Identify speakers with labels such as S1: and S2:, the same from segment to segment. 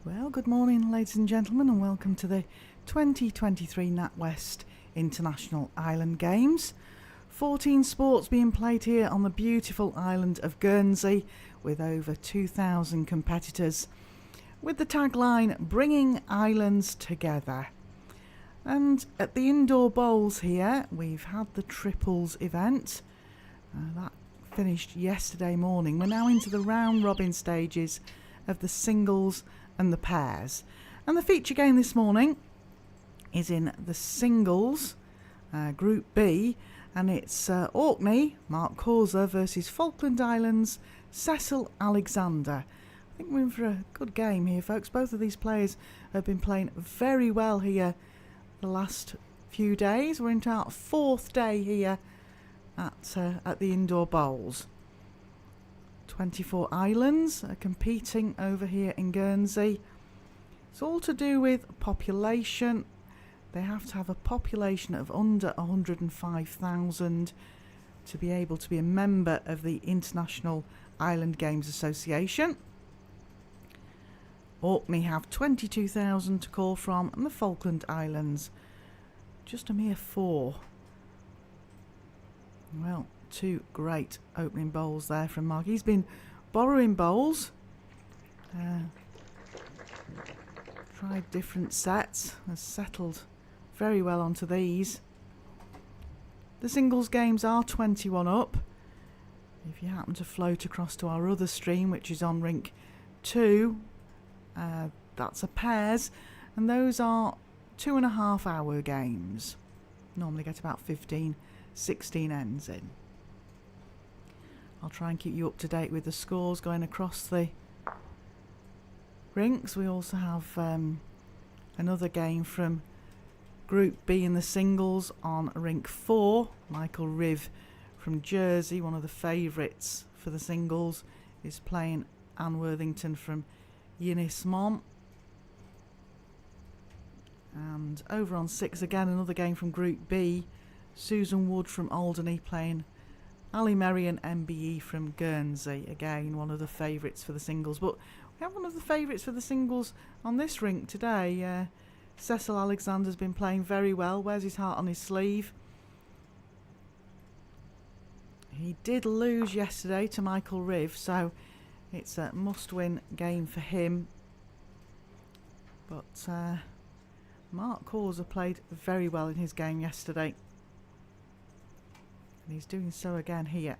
S1: Well, good morning, ladies and gentlemen, and welcome to the 2023 NatWest International Island Games. 14 sports being played here on the beautiful island of Guernsey, with over 2,000 competitors, with the tagline, "Bringing Islands Together." And at the indoor bowls here, we've had the triples event. That finished yesterday morning. We're now into the round-robin stages of the singles and the pairs. And the feature game this morning is in the singles, Group B, and it's Orkney, Mark Causa versus Falkland Islands, Cecil Alexander. I think we're in for a good game here, folks. Both of these players have been playing very well here the last few days. We're into our fourth day here at the indoor bowls. 24 islands are competing over here in Guernsey. It's all to do with population. They have to have a population of under 105,000 to be able to be a member of the International Island Games Association. Orkney have 22,000 to call from, and the Falkland Islands just a mere 4. Well, two great opening bowls there from Mark. He's been borrowing bowls, tried different sets, has settled very well onto these. The singles games are 21 up. If you happen to float across to our other stream, which is on rink 2, that's a pairs, and those are 2.5 hour games. Normally get about 15-16 ends in. I'll try and keep you up to date with the scores going across the rinks. We also have another game from Group B in the singles on rink 4. Michael Riv from Jersey, one of the favourites for the singles, is playing Anne Worthington from Yinismont. And over on 6 again, another game from Group B. Susan Wood from Alderney playing Ali Merrion MBE from Guernsey. Again, one of the favourites for the singles. But we have one of the favourites for the singles on this rink today. Cecil Alexander's been playing very well. Wears his heart on his sleeve. He did lose yesterday to Michael Riv, so it's a must-win game for him. But Mark Causa played very well in his game yesterday. And he's doing so again here.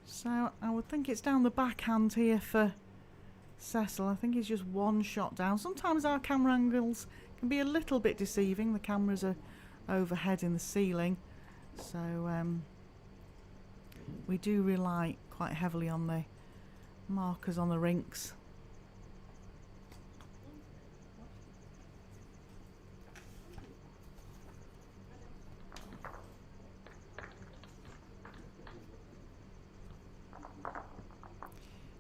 S1: So I would think it's down the backhand here for Cecil. I think he's just one shot down. Sometimes our camera angles can be a little bit deceiving. The cameras are overhead in the ceiling. So we do rely quite heavily on the markers on the rinks.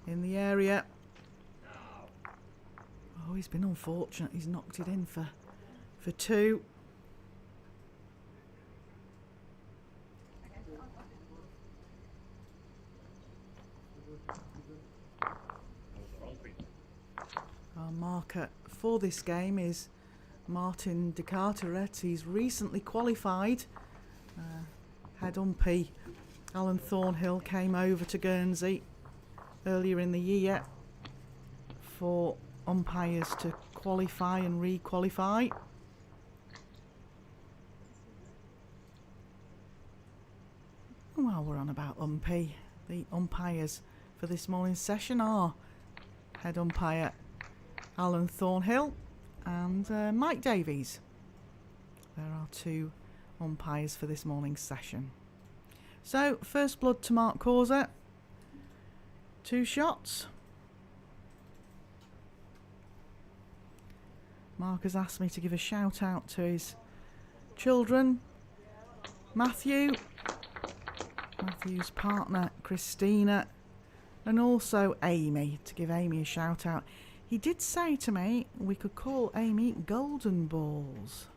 S1: In the area. Oh, he's been unfortunate. He's knocked it in for 2. Our marker for this game is Martin de Carteret. He's recently qualified. Head umpy Alan Thornhill came over to Guernsey earlier in the year for umpires to qualify and re-qualify. While we're on about umpy, the umpires for this morning's session are head umpire Alan Thornhill and Mike Davies. There are 2 umpires for this morning's session. So, first blood to Mark Causa. 2 shots. Mark has asked me to give a shout out to his children, Matthew's partner Christina, and also Amy, to give Amy a shout out. He did say to me we could call Amy Golden Balls.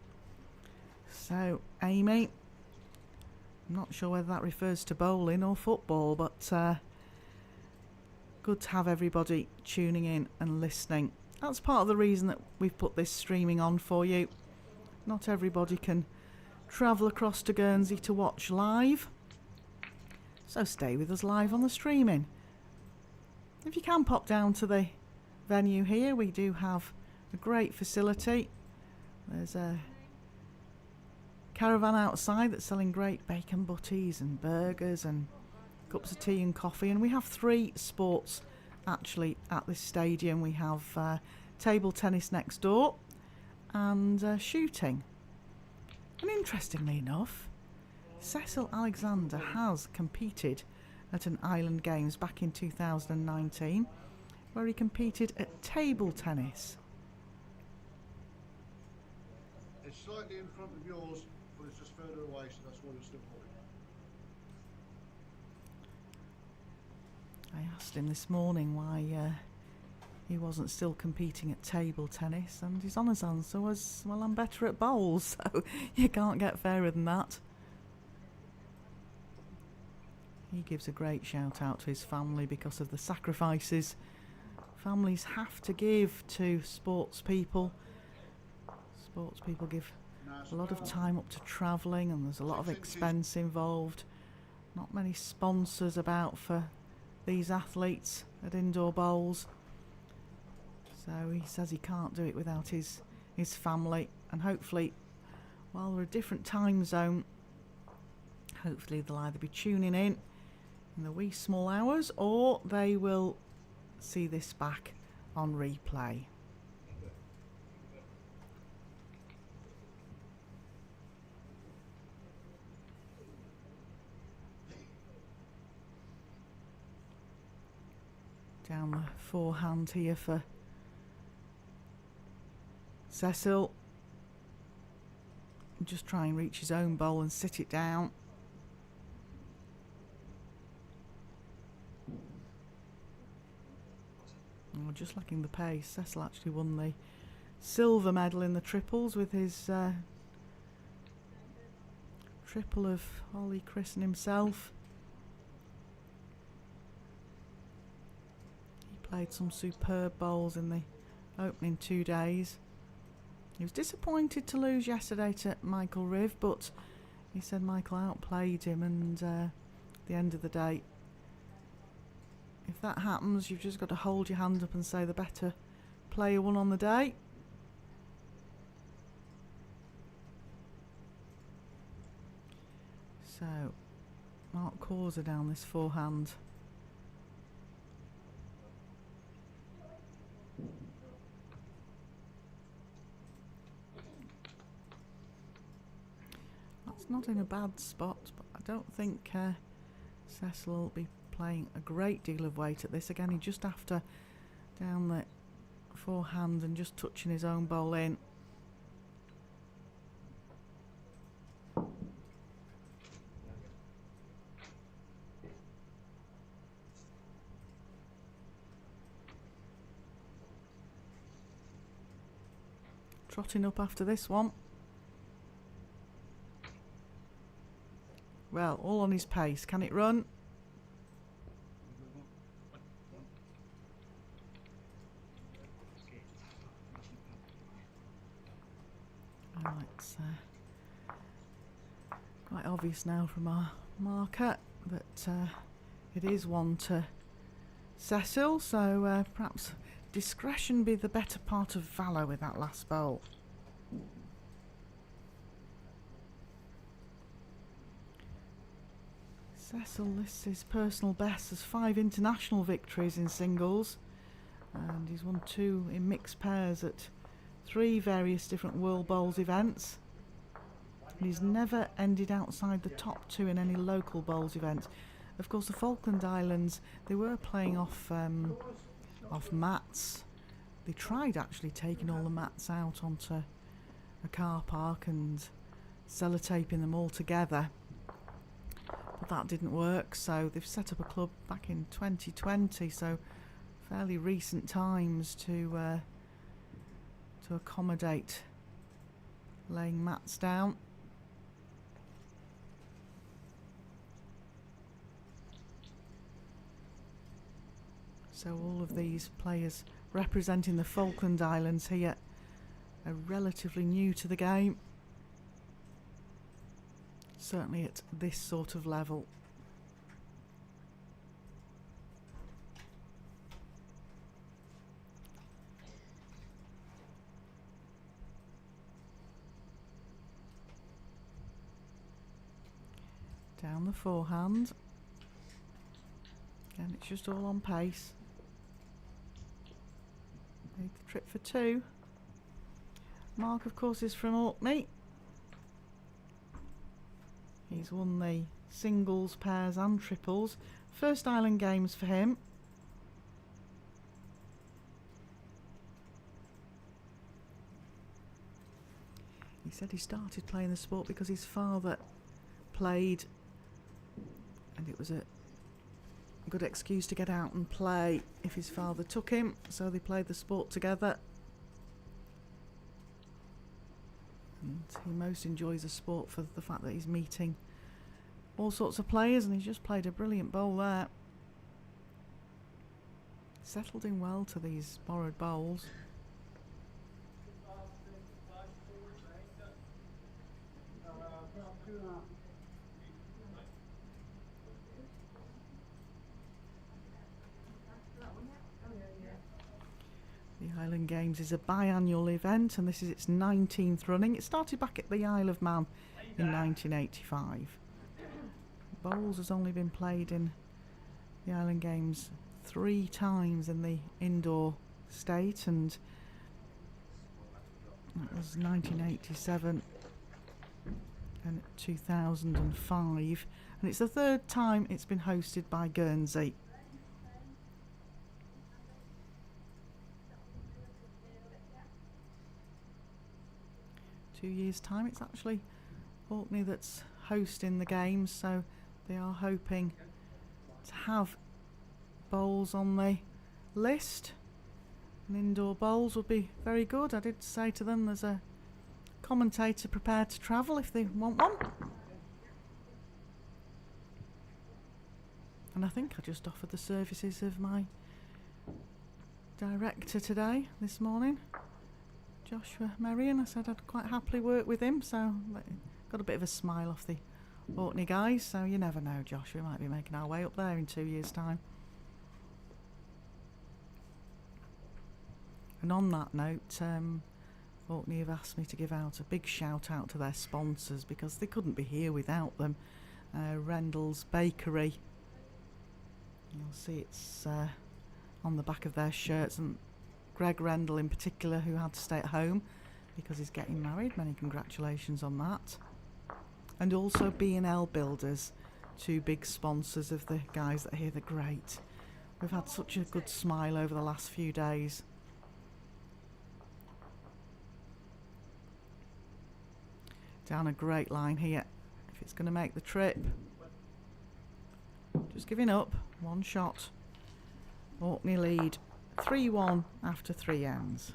S1: So Amy, I'm not sure whether that refers to bowling or football, but good to have everybody tuning in and listening. That's part of the reason that we've put this streaming on for you. Not everybody can travel across to Guernsey to watch live, so stay with us live on the streaming. If you can pop down to the venue here, we do have a great facility. There's a caravan outside that's selling great bacon butties and burgers and cups of tea and coffee, and we have 3 sports actually at this stadium. We have table tennis next door and shooting. And interestingly enough, Cecil Alexander has competed at an Island Games back in 2019, where he competed at table tennis.
S2: It's slightly in front of yours, but it's just further away, so that's why you're still holding.
S1: I asked him this morning why he wasn't still competing at table tennis, and his honest answer was, well, I'm better at bowls, so you can't get fairer than that. He gives a great shout out to his family because of the sacrifices families have to give to sports people. Sports people give a lot of time up to travelling, and there's a lot of expense involved. Not many sponsors about for these athletes at indoor bowls. So he says he can't do it without his family, and hopefully, while we're a different time zone, hopefully they'll either be tuning in the wee small hours, or they will see this back on replay. Down the forehand here for Cecil. Just try and reach his own bowl and sit it down. Oh, just lacking the pace. Cecil actually won the silver medal in the triples with his triple of Ollie, Chris and himself. He played some superb bowls in the opening 2 days. He was disappointed to lose yesterday to Michael Riv, but he said Michael outplayed him, and at the end of the day, if that happens, you've just got to hold your hand up and say the better player won on the day. So, Mark Causer down this forehand. That's not in a bad spot, but I don't think Cecil will be playing a great deal of weight at this. Again, he just after down the forehand and just touching his own bowl in. Trotting up after this one. Well, all on his pace. Can it run? Well, it's quite obvious now from our marker that it is one to Cecil, so perhaps discretion be the better part of valour with that last bowl. Cecil lists his personal best as 5 international victories in singles, and he's won 2 in mixed pairs at 3 various different World Bowls events. And he's never ended outside the top 2 in any local bowls event. Of course, the Falkland Islands, they were playing off mats. They tried actually taking all the mats out onto a car park and sellotaping them all together, but that didn't work, so they've set up a club back in 2020, so fairly recent times to accommodate laying mats down. So all of these players representing the Falkland Islands here are relatively new to the game. Certainly at this sort of level. Down the forehand. Again, it's just all on pace. Made the trip for two. Mark, of course, is from Orkney. He's won the singles, pairs and triples. First Island Games for him. He said he started playing the sport because his father played, and it was a good excuse to get out and play if his father took him, so they played the sport together. And he most enjoys the sport for the fact that he's meeting all sorts of players, and he's just played a brilliant bowl there. Settled in well to these borrowed bowls. The Island Games is a biannual event, and this is its 19th running. It started back at the Isle of Man in 1985. Bowls has only been played in the Island Games 3 times in the indoor state, and that was 1987 and 2005, and it's the 3rd time it's been hosted by Guernsey. Two years' time, it's actually Orkney that's hosting the games, so they are hoping to have bowls on the list, and indoor bowls would be very good. I did say to them there's a commentator prepared to travel if they want one, and I think I just offered the services of my director today, this morning, Joshua Merrion. I said I'd quite happily work with him, so got a bit of a smile off the Orkney guys, so you never know, Josh, we might be making our way up there in 2 years' time. And on that note, Orkney have asked me to give out a big shout out to their sponsors, because they couldn't be here without them. Rendell's Bakery, you'll see it's on the back of their shirts, and Greg Rendell in particular, who had to stay at home because he's getting married. Many congratulations on that. And also B&L Builders, 2 big sponsors of the guys that are here. They're great. We've had such a good smile over the last few days. Down a great line here. If it's going to make the trip, just giving up 1 shot. Orkney lead 3-1 after 3 ends.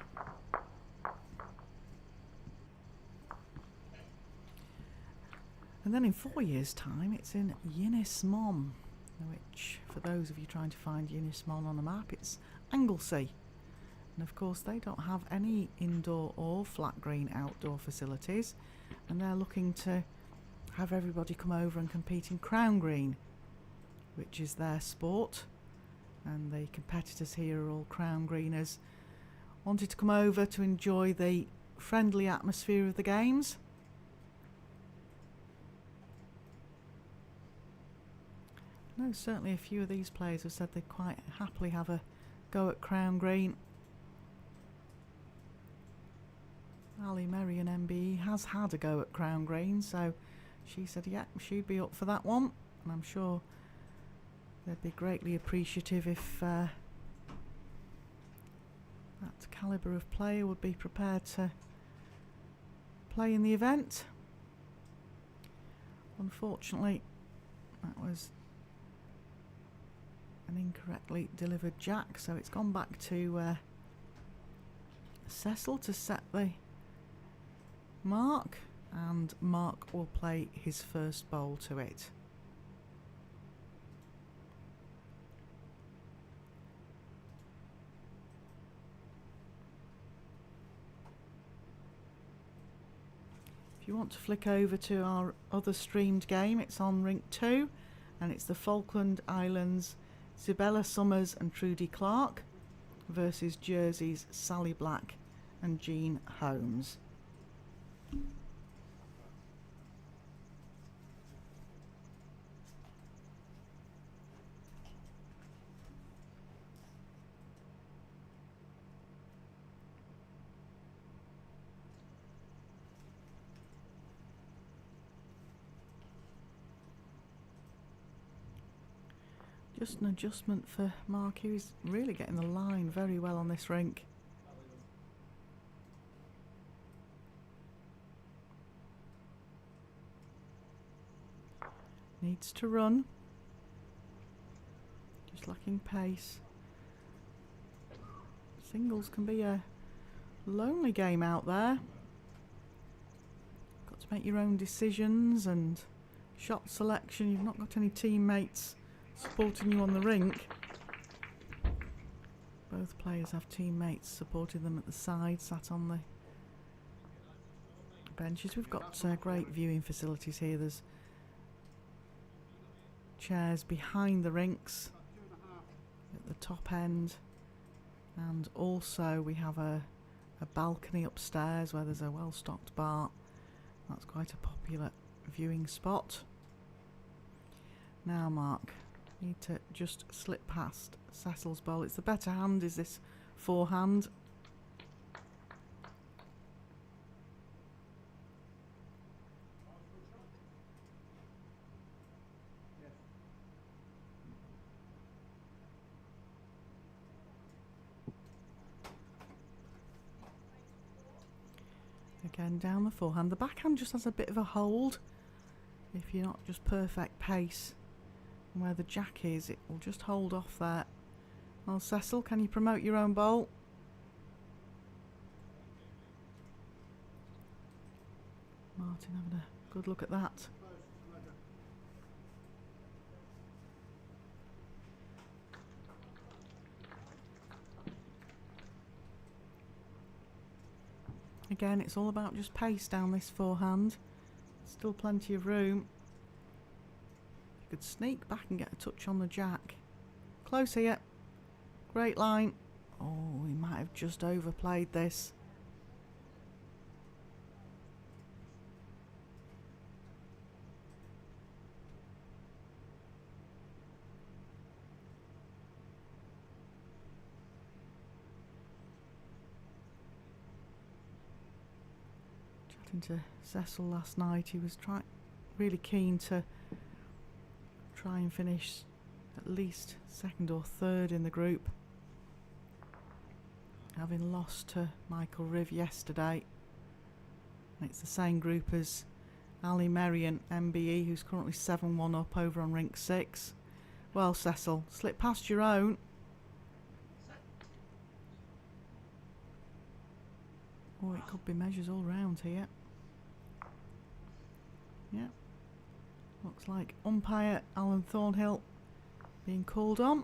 S1: And then in 4 years' time, it's in Ynys-Mon, which, for those of you trying to find Ynys-Mon on a map, it's Anglesey. And of course, they don't have any indoor or flat green outdoor facilities, and they're looking to have everybody come over and compete in Crown Green, which is their sport. And the competitors here are all Crown Greeners. Wanted to come over to enjoy the friendly atmosphere of the games. No, certainly a few of these players have said they'd quite happily have a go at Crown Green. Ali Merrion MBE has had a go at Crown Green, so she said yeah, she'd be up for that one, and I'm sure they'd be greatly appreciative if that calibre of player would be prepared to play in the event. Unfortunately, that was an incorrectly delivered jack, so it's gone back to Cecil to set the mark, and Mark will play his first bowl to it. you want to flick over to our other streamed game, it's on Rink 2, and it's the Falkland Islands, Isabella Summers and Trudy Clark versus Jersey's Sally Black and Jean Holmes. Just an adjustment for Mark. He's really getting the line very well on this rink. Needs to run. Just lacking pace. Singles can be a lonely game out there. Got to make your own decisions and shot selection. You've not got any teammates supporting you on the rink. Both players have teammates supporting them at the side, sat on the benches. We've got great viewing facilities here. There's chairs behind the rinks at the top end, and also we have a balcony upstairs where there's a well-stocked bar. That's quite a popular viewing spot. Now, Mark, need to just slip past Cecil's bowl. It's the better hand, is this forehand. Again, down the forehand. The backhand just has a bit of a hold. If you're not just perfect pace, and where the jack is, it will just hold off there. Well, Cecil, can you promote your own bowl? Martin having a good look at that. Again, it's all about just pace down this forehand. Still plenty of room. You could sneak back and get a touch on the jack. Close here. Great line. Oh, he might have just overplayed this. Chatting to Cecil last night, he was really keen to try and finish at least second or third in the group, having lost to Michael Riv yesterday. And it's the same group as Ali Merrion, MBE, who's currently 7-1 up over on Rink 6. Well, Cecil, slip past your own. Oh, it could be measures all round here. Yeah. Looks like umpire Alan Thornhill being called on.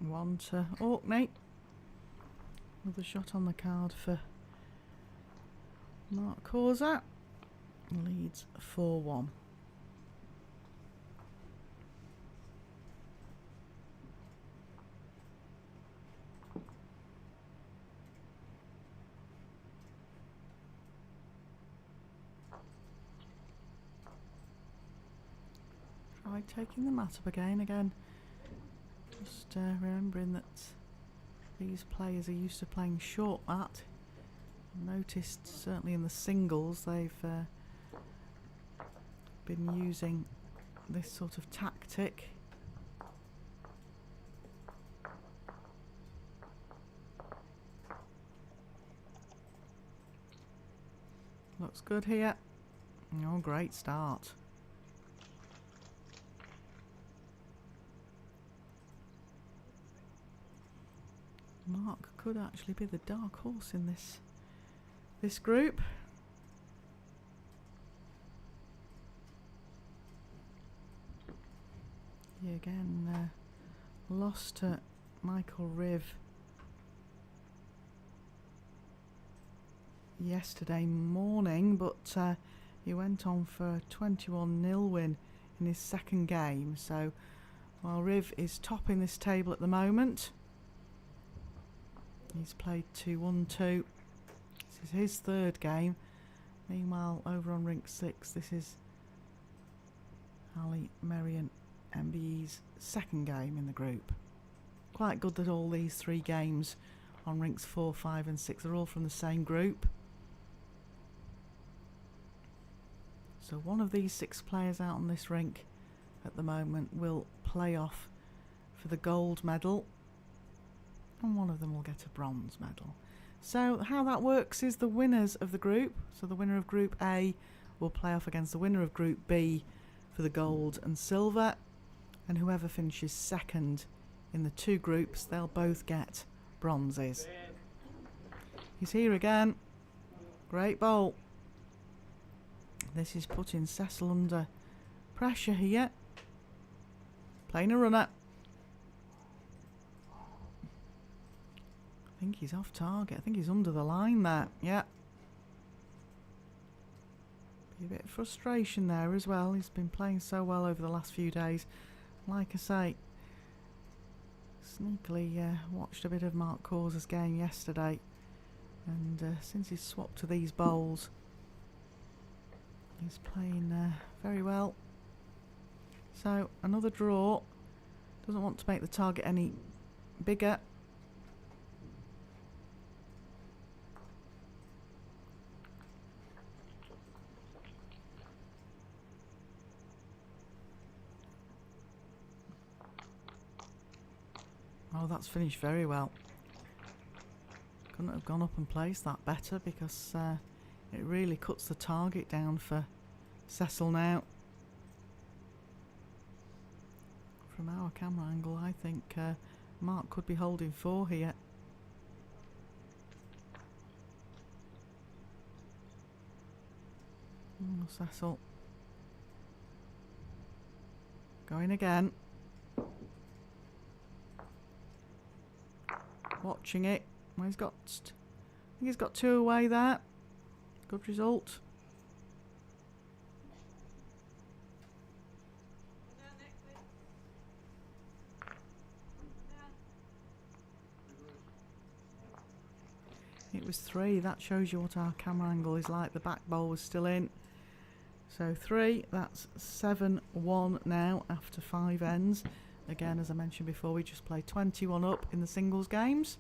S1: One to Orkney. Another shot on the card for Mark Causa. Leads 4-1. Try taking the mat up again. Just remembering that these players are used to playing short mat. Noticed certainly in the singles they've been using this sort of tactic. Looks good here. Oh, great start. Mark could actually be the dark horse in this group. He again lost to Michael Riv yesterday morning, but he went on for a 21-0 win in his second game. So while Riv is topping this table at the moment, he's played 2-1-2. This is his third game. Meanwhile, over on rink 6, this is Ali Merian MBE's second game in the group. Quite good that all these 3 games on rinks 4, 5 and 6 are all from the same group. So one of these 6 players out on this rink at the moment will play off for the gold medal, and one of them will get a bronze medal. So how that works is the winners of the group, so the winner of Group A will play off against the winner of Group B for the gold and silver, and whoever finishes second in the 2 groups, they'll both get bronzes. He's here again. Great bowl. This is putting Cecil under pressure here. Playing a runner. I think he's off target. I think he's under the line there. Yeah. Be a bit of frustration there as well. He's been playing so well over the last few days. Like I say, sneakily watched a bit of Mark Cause's game yesterday, and since he's swapped to these bowls, he's playing very well. So another draw. Doesn't want to make the target any bigger. Oh, that's finished very well. Couldn't have gone up and placed that better, because it really cuts the target down for Cecil now. From our camera angle, I think Mark could be holding 4 here. Oh, Cecil. Going again. Watching it. Well, I think he's got 2 away there. Good result. It was 3. That shows you what our camera angle is like. The back bowl was still in. So 3. That's 7-1 now after 5 ends. Again, as I mentioned before, we just played 21 up in the singles games.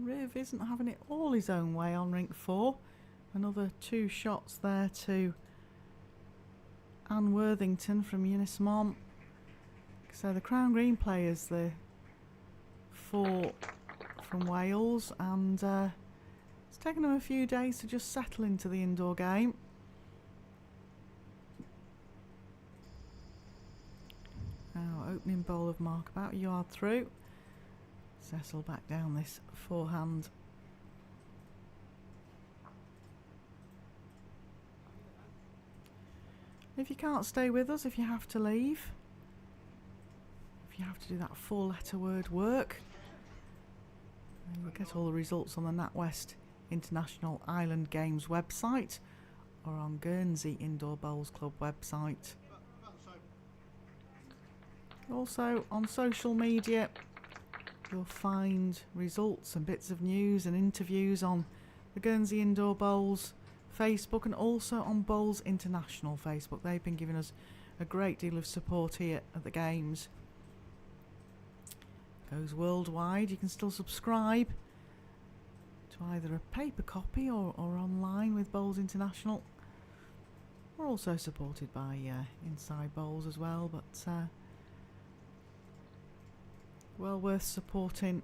S1: Riv isn't having it all his own way on rink 4. Another 2 shots there to Anne Worthington from Unismom. So the Crown Green players, the 4 from Wales, and it's taken them a few days to just settle into the indoor game. Now opening bowl of Mark about a yard through. Cecil back down this forehand. If you can't stay with us, if you have to leave, if you have to do that 4-letter word work, you'll get all the results on the NatWest International Island Games website or on Guernsey Indoor Bowls Club website. Also on social media, you'll find results and bits of news and interviews on the Guernsey Indoor Bowls Facebook and also on Bowls International Facebook. They've been giving us a great deal of support here at the games. goes worldwide. You can still subscribe to either a paper copy or online with Bowls International. We're also supported by Inside Bowls as well, but well worth supporting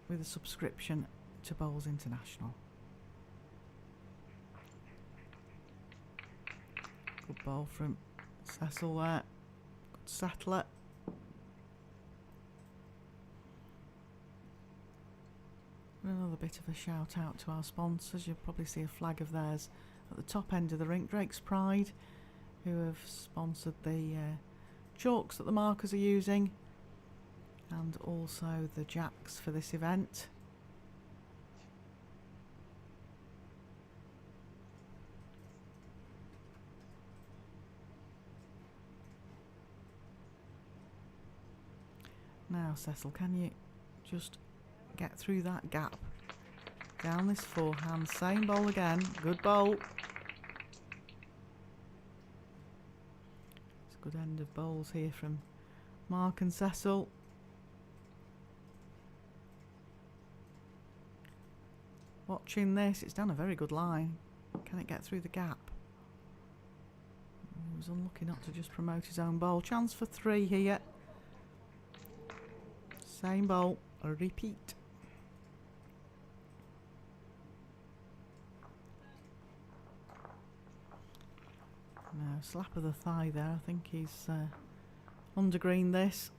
S1: with a subscription to Bowls International. Good ball from Cecil there. Good settler. And another bit of a shout out to our sponsors. You'll probably see a flag of theirs at the top end of the rink. Drake's Pride, who have sponsored the chalks that the markers are using, and also the jacks for this event. Now Cecil, can you just get through that gap? Down this forehand, same bowl again, good bowl. It's a good end of bowls here from Mark and Cecil. Watching this, it's down a very good line. Can it get through the gap? He was unlucky not to just promote his own bowl. Chance for 3 here. Same bowl, a repeat. No, slap of the thigh there. I think he's undergreened this.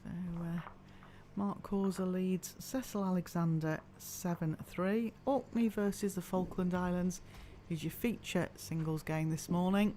S1: So Mark Causer leads Cecil Alexander 7-3. Orkney versus the Falkland Islands is your feature singles game this morning.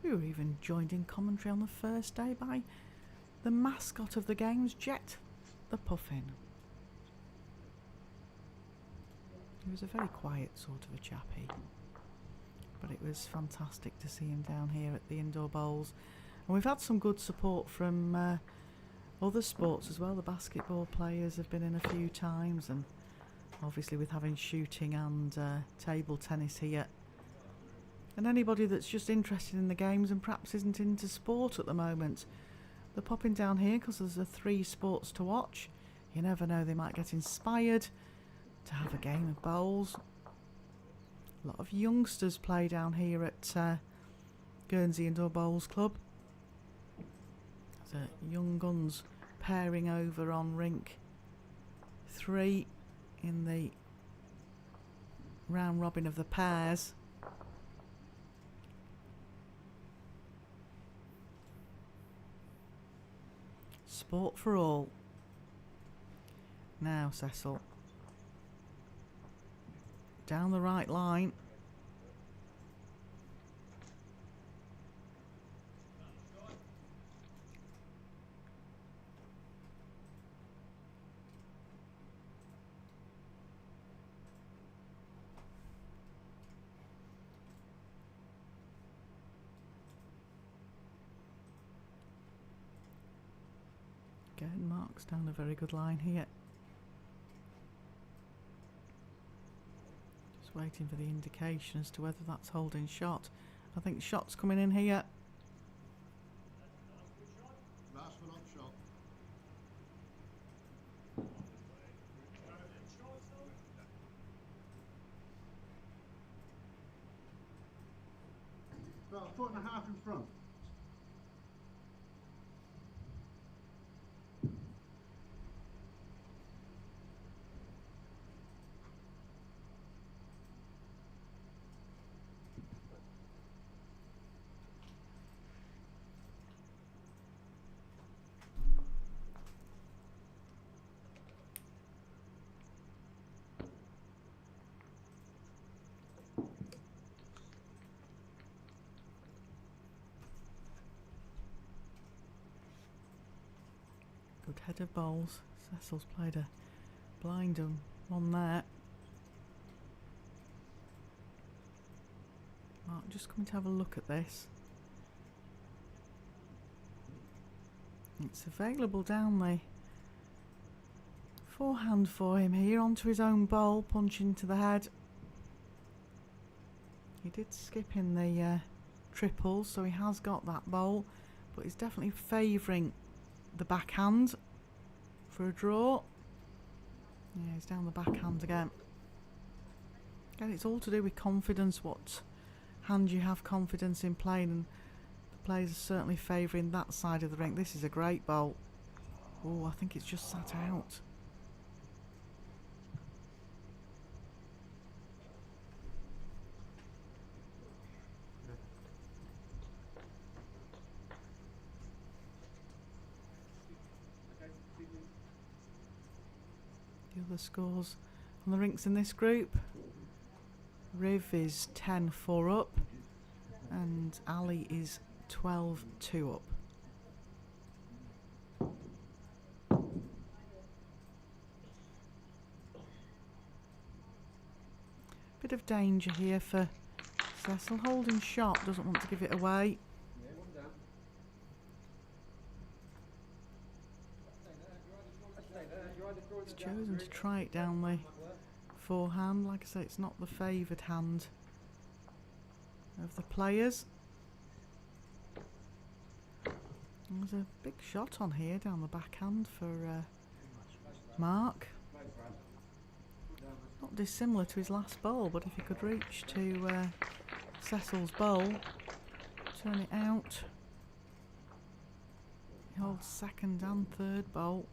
S1: We were even joined in commentary on the first day by the mascot of the games, Jet the Puffin. He was a very quiet sort of a chappie, but it was fantastic to see him down here at the indoor bowls. And we've had some good support from other sports as well. The basketball players have been in a few times, and obviously with having shooting and table tennis here. And anybody that's just interested in the games and perhaps isn't into sport at the moment, they're popping down here because there's 3 sports to watch. You never know, they might get inspired to have a game of bowls. A lot of youngsters play down here at Guernsey Indoor Bowls Club. There's young guns pairing over on rink 3 in the round robin of the pairs. Sport for all. Now Cecil. Down the right line. Again, Mark's down a very good line here. Just waiting for the indication as to whether that's holding shot. I think shot's coming in here.
S2: Last one on shot. About a 1.5 foot in front.
S1: Good head of bowls. Cecil's played a blind one there. Mark just coming to have a look at this. It's available down the forehand for him here, onto his own bowl, punching to the head. He did skip in the triples, so he has got that bowl, but he's definitely favouring the backhand for a draw. Yeah, he's down the backhand again. Again, it's all to do with confidence, what hand you have confidence in playing, and the players are certainly favouring that side of the rink. This is a great bowl. Oh, I think it's just sat out. The other scores on the rinks in this group. Riv is 10-4 up and Ali is 12-2 up. Bit of danger here for Cecil, holding sharp, doesn't want to give it away. He's chosen to try it down the forehand. Like I say, it's not the favoured hand of the players. There's a big shot on here down the backhand for Mark. Not dissimilar to his last bowl, but if he could reach to Cecil's bowl, turn it out. He holds second and third bowl.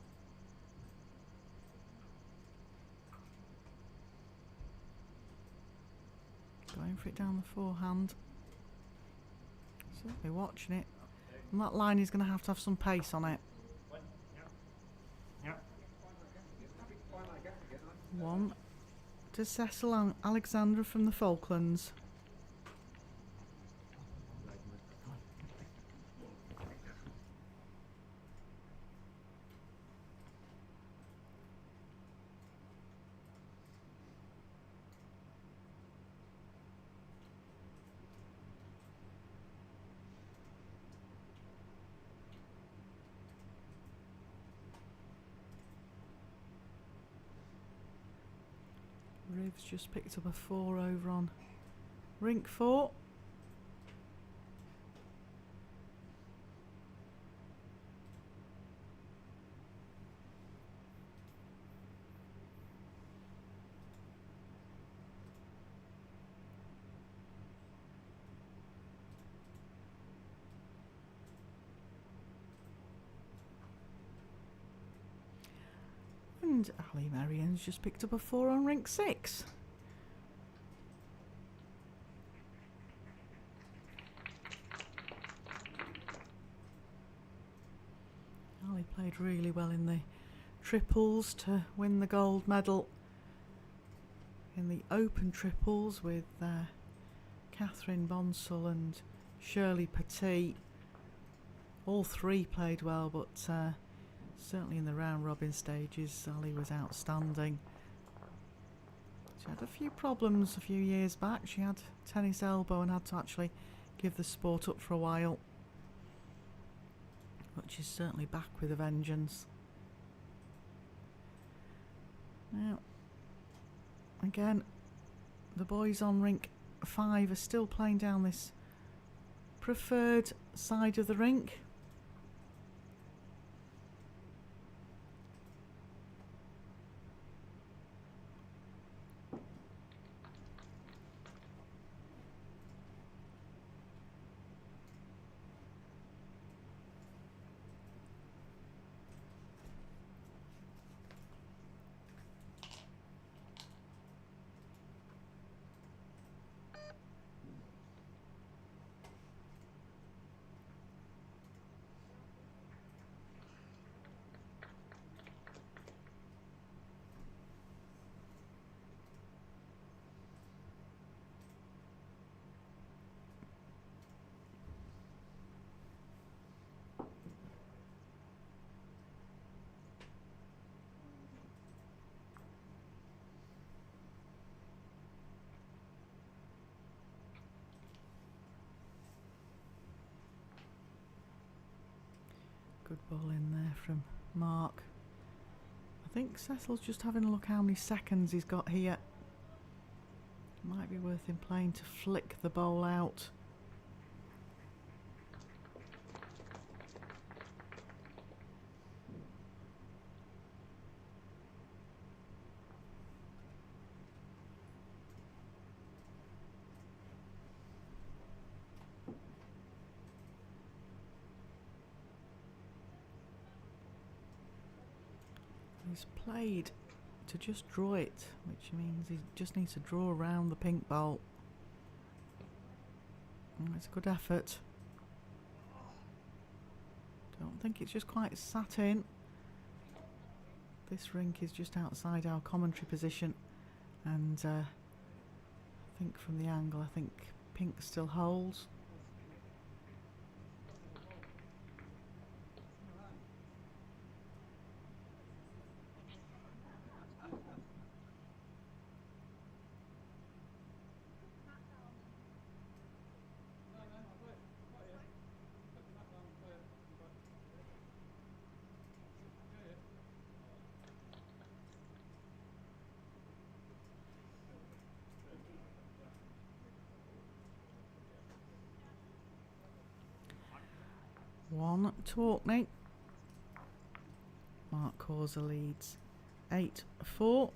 S1: Going for it down the forehand. Certainly watching it. And that line is going to have some pace on it. One to Cecil and Alexandra from the Falklands. Riv's just picked up a 4 over on rink 4. And Ali Marian's just picked up a 4 on rink 6. Ali played really well in the triples to win the gold medal in the open triples with Catherine Bonsall and Shirley Petit. All three played well, but certainly in the round robin stages, Ali was outstanding. She had a few problems a few years back. She had tennis elbow and had to actually give the sport up for a while. But she's certainly back with a vengeance. Now, again, the boys on rink 5 are still playing down this preferred side of the rink. Good ball in there from Mark. I think Cecil's just having a look how many seconds he's got here. Might be worth him playing to flick the bowl out. He's played to just draw it, which means he just needs to draw around the pink bowl. It's a good effort. Don't think it's just quite sat in. This rink is just outside our commentary position, and I think from the angle, I think pink still holds. One to Orkney. Mark Causer leads 8-4.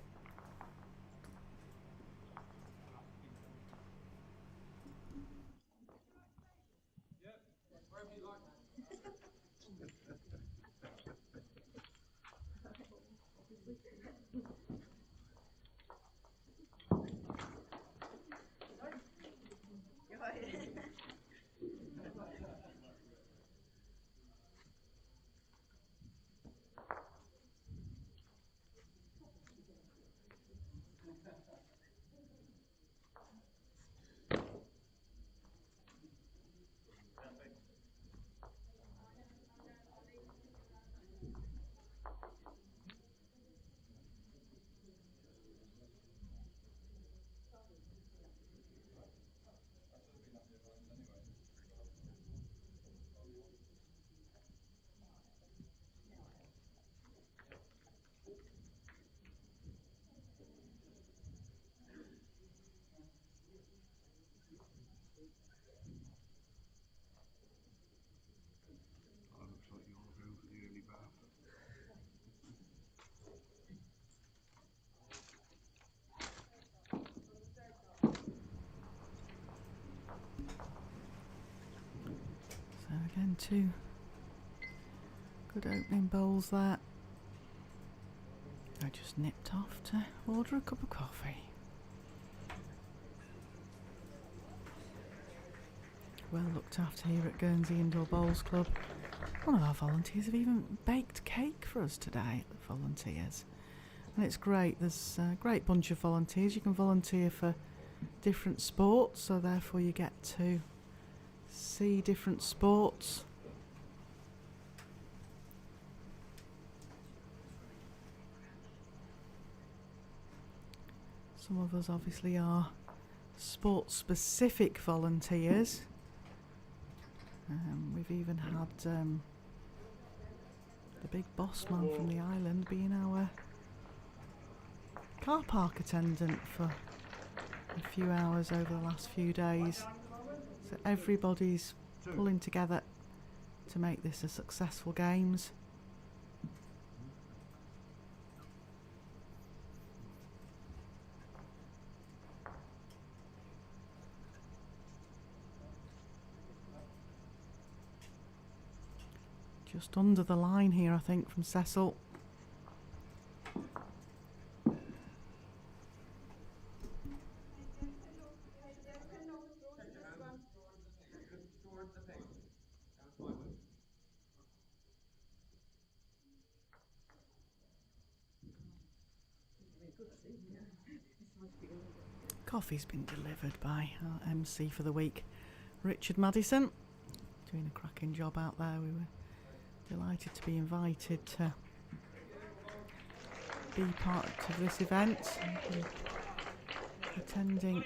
S2: Looks like you're going for the early bath.
S1: So again, two good opening bowls there. I just nipped off to order a cup of coffee. Well looked after here at Guernsey Indoor Bowls Club. One of our volunteers have even baked cake for us today, the volunteers. And it's great, there's a great bunch of volunteers. You can volunteer for different sports, so therefore you get to see different sports. Some of us obviously are sport-specific volunteers. We've even had the big boss man from the island being our car park attendant for a few hours over the last few days. So everybody's pulling together to make this a successful games. Just under the line here, I think, from Cecil. Coffee's been delivered by our MC for the week, Richard Madison. Doing a cracking job out there. We were delighted to be invited to be part of this event, attending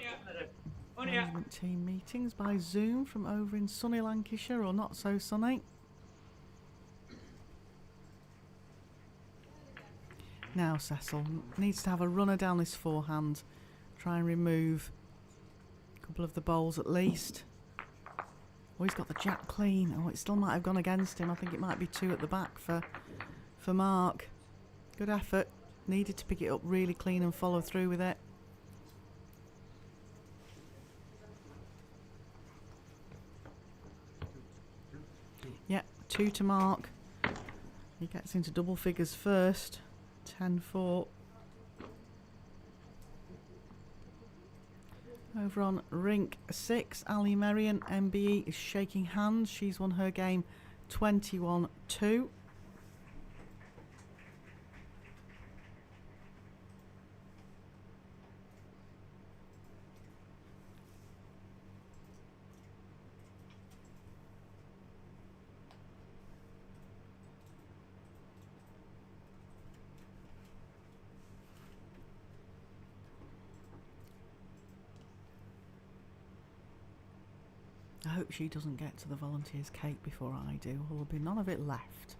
S1: management team meetings by Zoom from over in sunny Lancashire, or not so sunny. Now Cecil needs to have a runner down this forehand. Try and remove a couple of the bowls at least. Oh, he's got the jack clean. Oh, it still might have gone against him. I think it might be 2 at the back for Mark. Good effort. Needed to pick it up really clean and follow through with it. Yeah, 2 to Mark. He gets into double figures first. 10-4. Over on rink 6, Ali Merian, MBE, is shaking hands. She's won her game 21-2. I hope she doesn't get to the volunteers' cake before I do, or there'll be none of it left.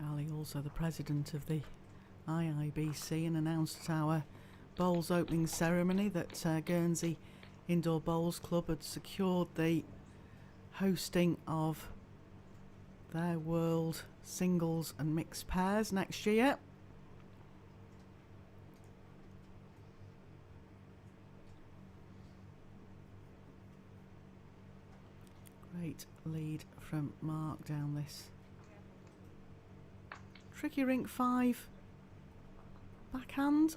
S1: Ali, also the president of the IIBC, and announced at our bowls opening ceremony that Guernsey Indoor Bowls Club had secured the hosting of their World Singles and Mixed Pairs next year. Great lead from Mark down this tricky rink 5 backhand.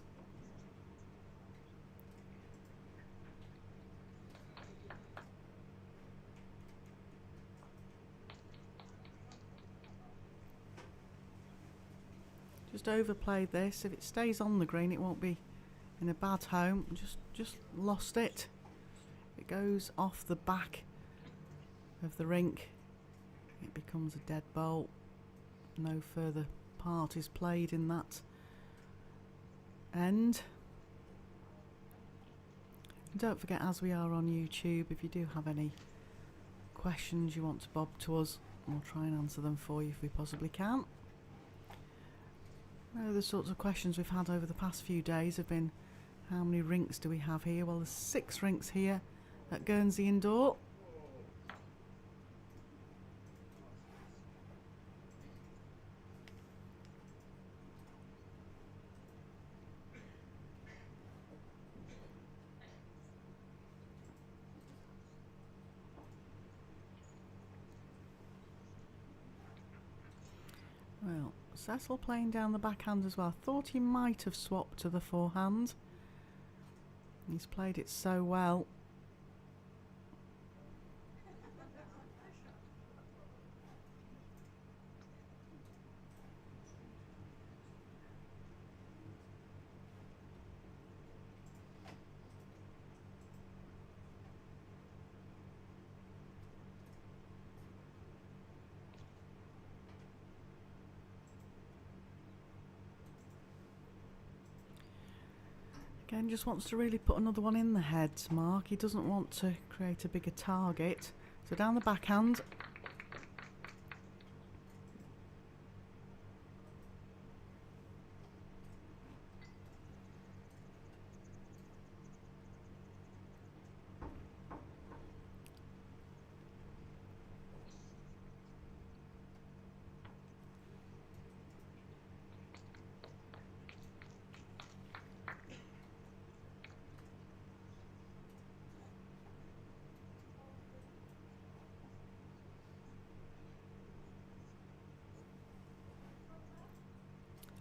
S1: Just overplayed this. If it stays on the green, it won't be in a bad home. Just lost it. It goes off the back of the rink. It becomes a dead bowl. No further part is played in that end. And don't forget, as we are on YouTube, if you do have any questions you want to bob to us, we'll try and answer them for you if we possibly can. The sorts of questions we've had over the past few days have been, how many rinks do we have here? Well, there's 6 rinks here at Guernsey Indoor. Well, Cecil playing down the backhand as well. Thought he might have swapped to the forehand. He's played it so well. Again, just wants to really put another one in the heads, Mark. He doesn't want to create a bigger target. So down the backhand.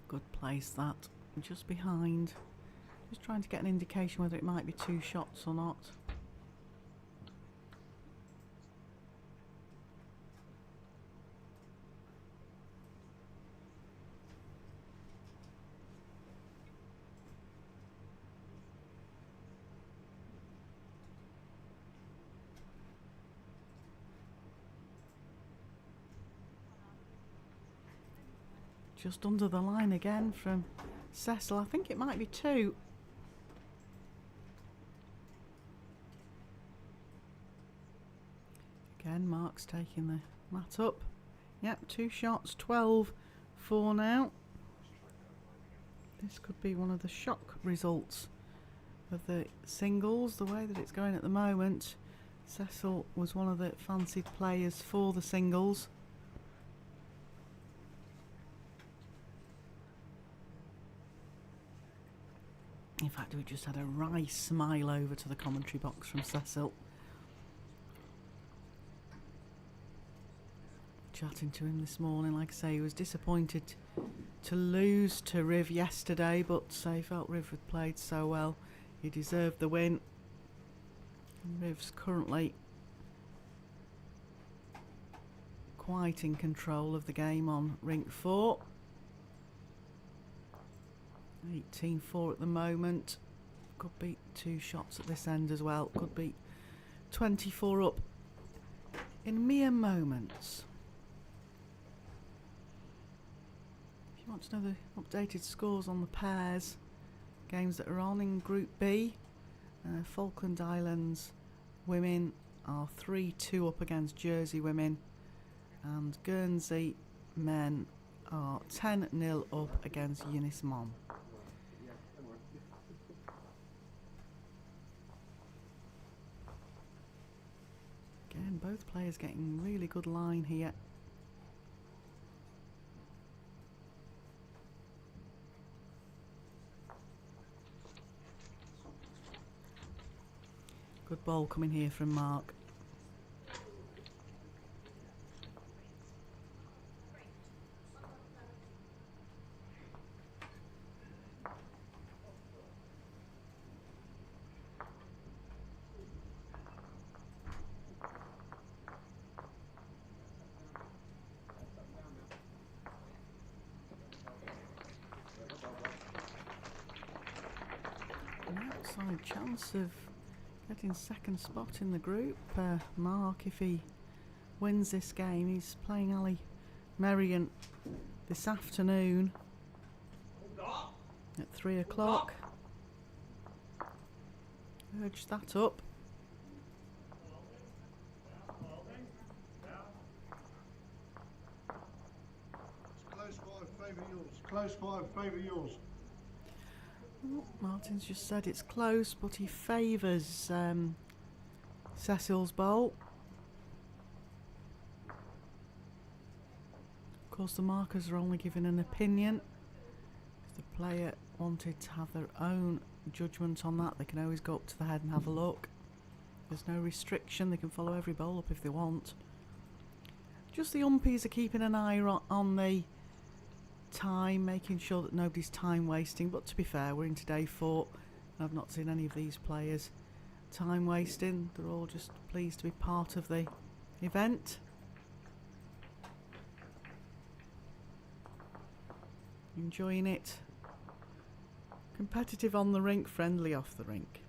S1: Good place that, just behind. Just trying to get an indication whether it might be 2 shots or not. Just under the line again from Cecil. I think it might be 2. Again, Mark's taking the mat up. Yep, 2 shots, 12-4 now. This could be one of the shock results of the singles, the way that it's going at the moment. Cecil was one of the fancied players for the singles. In fact, we just had a wry smile over to the commentary box from Cecil. Chatting to him this morning, like I say, he was disappointed to lose to Riv yesterday, but he felt Riv had played so well, he deserved the win. And Riv's currently quite in control of the game on rink 4. 18-4 at the moment. Could be 2 shots at this end as well. Could be 24 up in mere moments. If you want to know the updated scores on the pairs, games that are on in Group B, Falkland Islands women are 3-2 up against Jersey women, and Guernsey men are 10-0 up against Unismon. Again, both players getting really good line here. Good ball coming here from Mark. An outside chance of getting second spot in the group. Mark, if he wins this game, he's playing Ali Merian this afternoon at 3 o'clock. Urge that up.
S2: It's close 5, favour yours. Close 5, favour yours.
S1: Oh, Martin's just said it's close, but he favours Cecil's bowl. Of course, the markers are only giving an opinion. If the player wanted to have their own judgment on that, they can always go up to the head and have a look. There's no restriction, they can follow every bowl up if they want. Just the umpies are keeping an eye on the time, making sure that nobody's time wasting, but to be fair, we're into day 4 and I've not seen any of these players time wasting. They're all just pleased to be part of the event. Enjoying it. Competitive on the rink, friendly off the rink.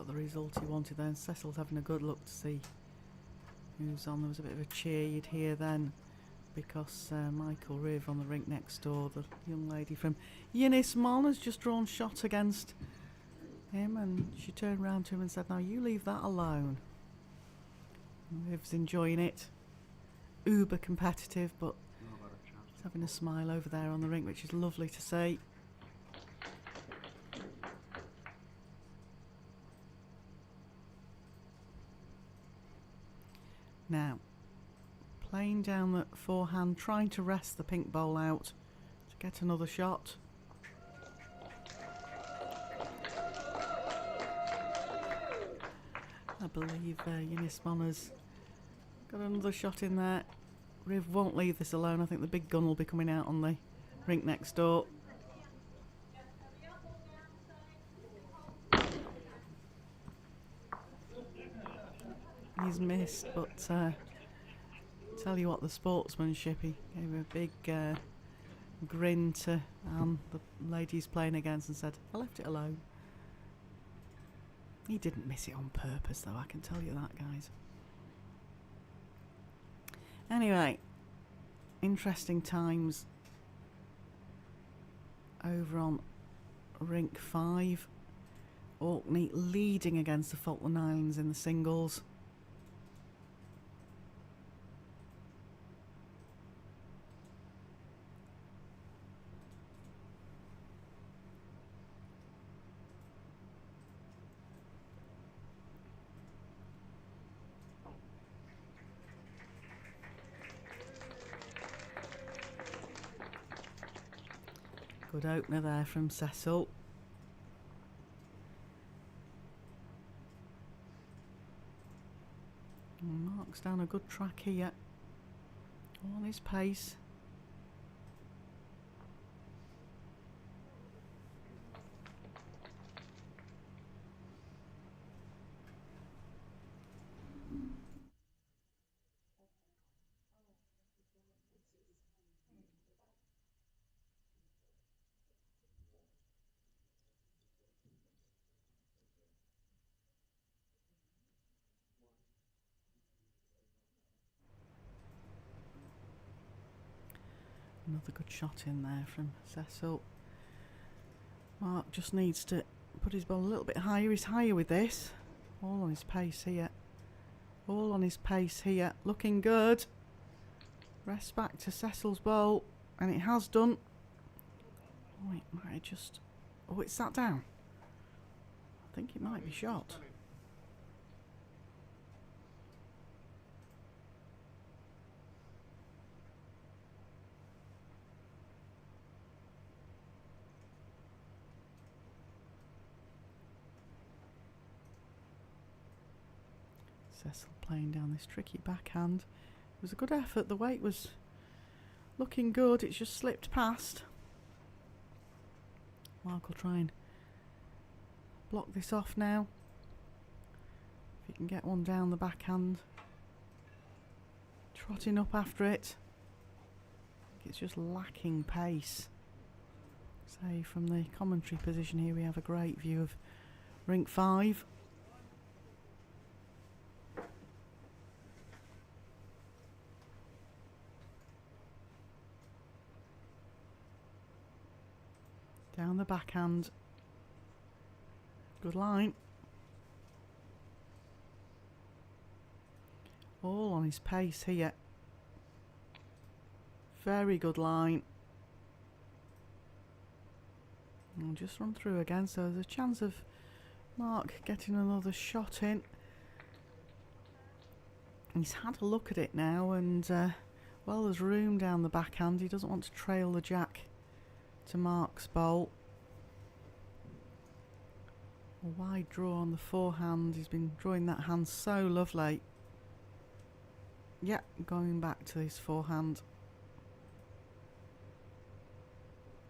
S1: The result he wanted then. Cecil's having a good look to see who's on. There was a bit of a cheer you'd hear then because Michael Riv on the rink next door, the young lady from Unismon, has just drawn shot against him, and she turned round to him and said, "Now you leave that alone." And Riv's enjoying it. Uber competitive, but he's having a smile over there on the rink, which is lovely to see. Now, playing down the forehand, trying to rest the pink bowl out to get another shot. I believe Unismon has got another shot in there. Riv won't leave this alone. I think the big gun will be coming out on the rink next door. He's missed, but tell you what, the sportsmanship, he gave a big grin to the lady he's playing against and said, "I left it alone." He didn't miss it on purpose though, I can tell you that, guys. Anyway, interesting times over on rink 5. Orkney leading against the Falkland Islands in the singles. Good opener there from Cecil. Mark's down a good track here. All on his pace. Another good shot in there from Cecil. Mark just needs to put his ball a little bit higher. He's higher with this. All on his pace here. All on his pace here. Looking good. Rest back to Cecil's bowl. And it has done. Oh, it might have just... Oh, it's sat down. I think it might be shot. Cecil playing down this tricky backhand. It was a good effort. The weight was looking good. It's just slipped past. Mark will try and block this off now. If he can get one down the backhand. Trotting up after it. I think it's just lacking pace. Say from the commentary position here we have a great view of rink 5. Down the backhand. Good line. All on his pace here. Very good line. And just run through again, so there's a chance of Mark getting another shot in. He's had a look at it now, and well, there's room down the backhand. He doesn't want to trail the jack to Mark's bowl. A wide draw on the forehand. He's been drawing that hand so lovely. Yeah, going back to his forehand.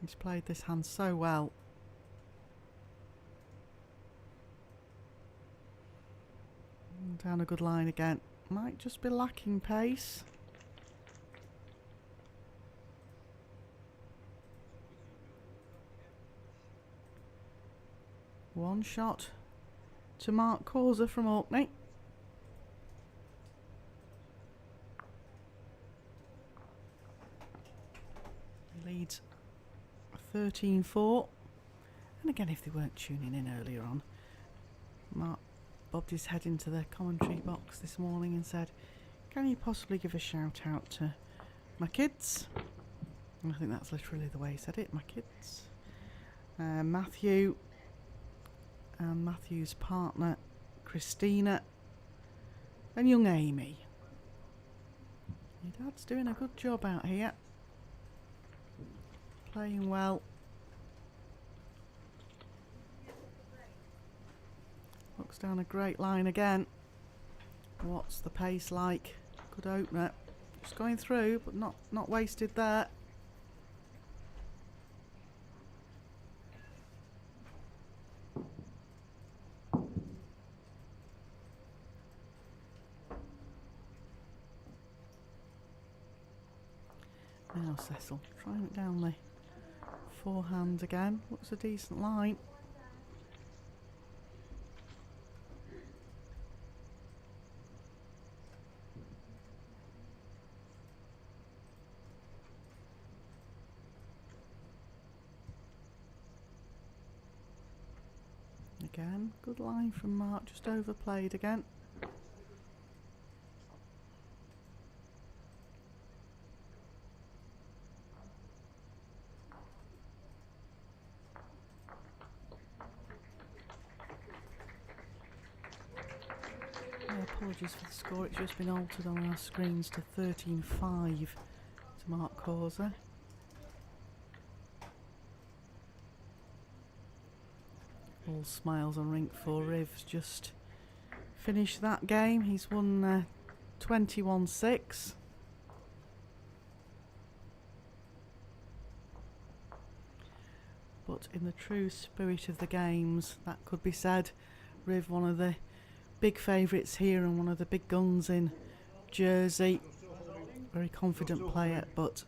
S1: He's played this hand so well. And down a good line again. Might just be lacking pace. One shot to Mark Causer from Orkney. He leads 13-4. And again, if they weren't tuning in earlier on, Mark bobbed his head into the commentary box this morning and said, "Can you possibly give a shout out to my kids?" And I think that's literally the way he said it, my kids. Matthew and Matthew's partner Christina and young Amy. Your dad's doing a good job out here. Playing well. Looks down a great line again. What's the pace like? Good opener. Just going through, but not wasted there. Now Cecil, trying it down the forehand again. Looks a decent line. Again, good line from Mark, just overplayed again. Apologies for the score, it's just been altered on our screens to 13-5 to Mark Causer. All smiles on rink for Riv's just finished that game. He's won 21-6. But in the true spirit of the games, that could be said, Riv, one of the big favourites here and one of the big guns in Jersey. Very confident player, but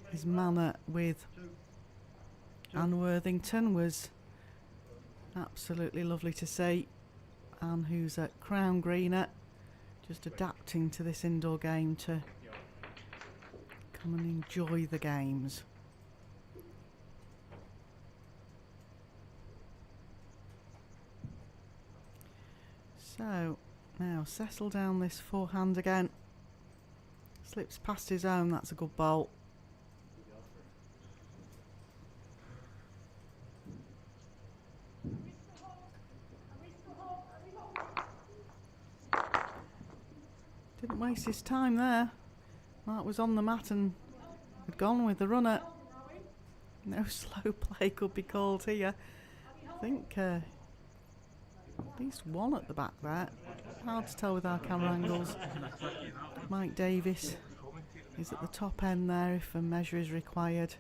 S1: his manner with Anne Worthington was absolutely lovely to see. Anne, who's a crown greener, just adapting to this indoor game to come and enjoy the games. So now settle down this forehand again. Slips past his own, that's a good bowl. Didn't waste his time there. Mark was on the mat and had gone with the runner. No slow play could be called here. I think at least one at the back there. Hard to tell with our camera angles. Mike Davis is at the top end there if a measure is required.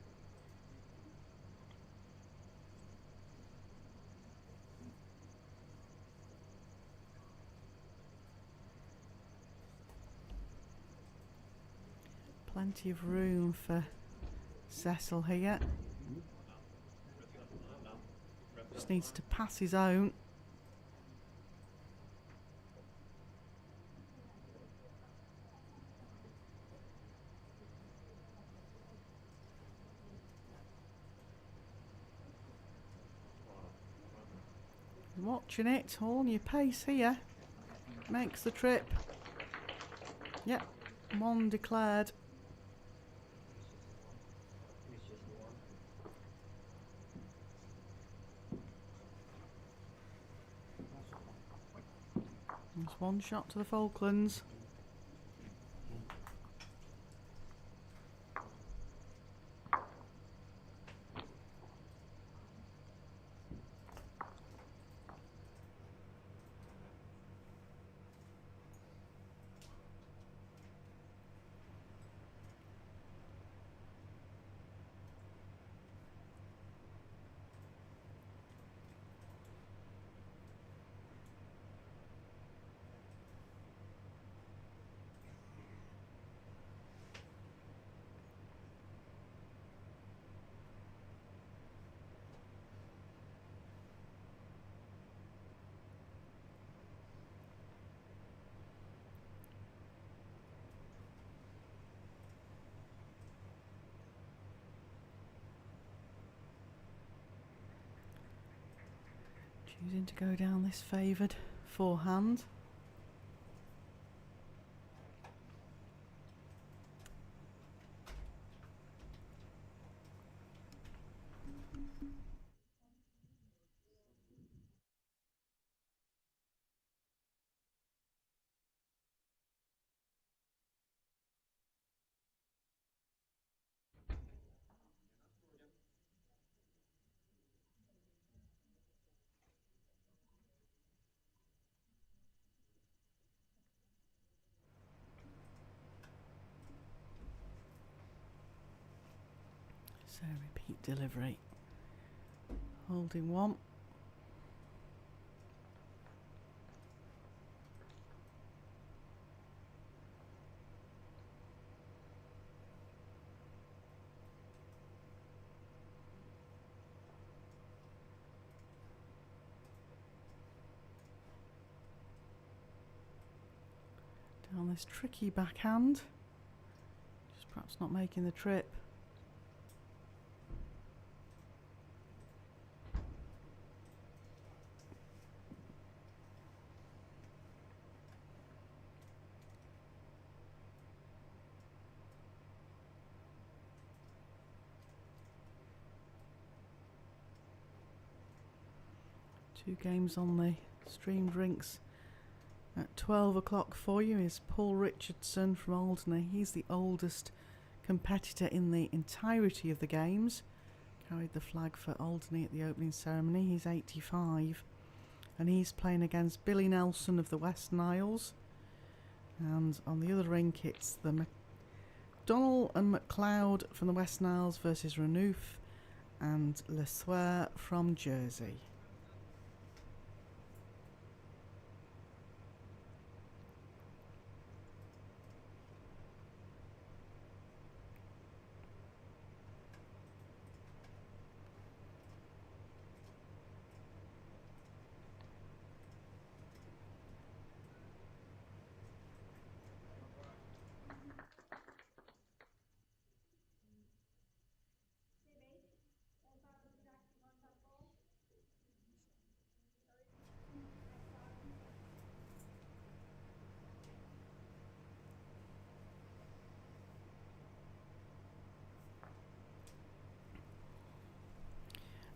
S1: Plenty of room for Cecil here. Just needs to pass his own. Watching it, all on your pace here. Makes the trip. Yep, one declared. There's one shot to the Falklands. Choosing to go down this favoured forehand. So repeat delivery. Holding one. Down this tricky backhand. Just perhaps not making the trip. Two games on the streamed rinks at 12 o'clock for you is Paul Richardson from Alderney. He's the oldest competitor in the entirety of the games. Carried the flag for Alderney at the opening ceremony. He's 85 and he's playing against Billy Nelson of the Western Isles. And on the other rink it's the McDonnell and McLeod from the Western Isles versus Renouf and Le Sueur from Jersey.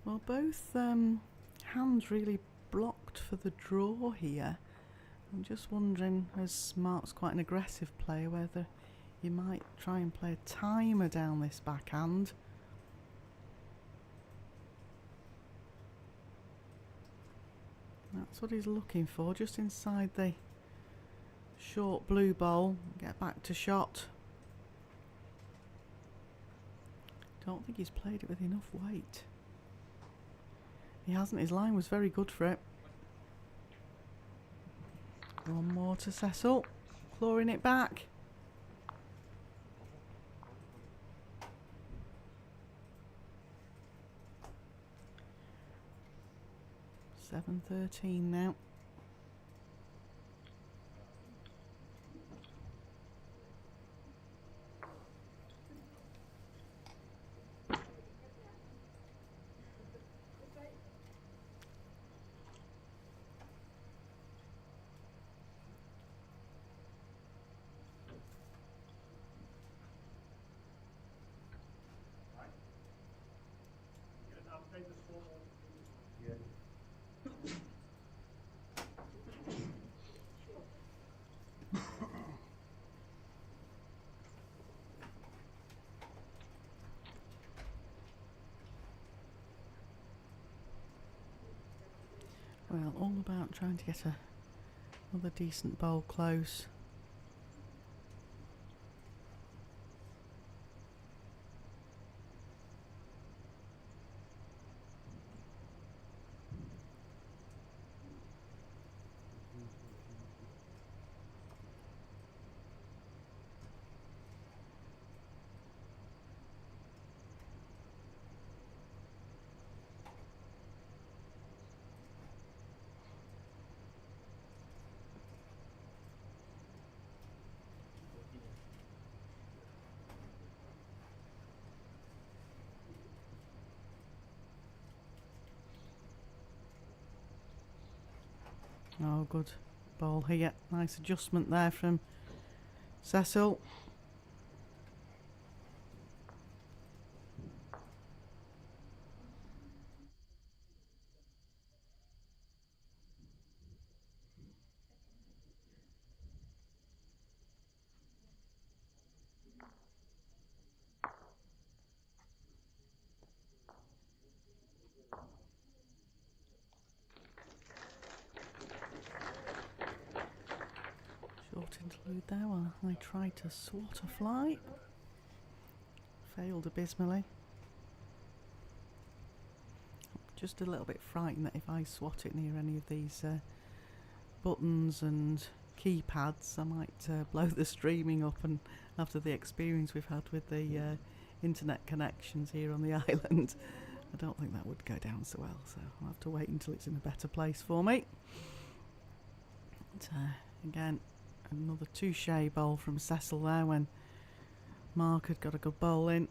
S1: Well, both hands really blocked for the draw here. I'm just wondering, as Mark's quite an aggressive player, whether you might try and play a timer down this backhand. That's what he's looking for, just inside the short blue bowl. Get back to shot. Don't think he's played it with enough weight. He hasn't. His line was very good for it. One more to Cecil. Clawing it back. $7.13 now. Well, all about trying to get another decent bowl close. Oh, good ball here. Nice adjustment there from Cecil. Short interlude there while I tried to swat a fly. Failed abysmally. Just a little bit frightened that if I swat it near any of these buttons and keypads, I might blow the streaming up, and after the experience we've had with the internet connections here on the island, I don't think that would go down so well, so I'll have to wait until it's in a better place for me. But, again, another touche bowl from Cecil there when Mark had got a good bowl in.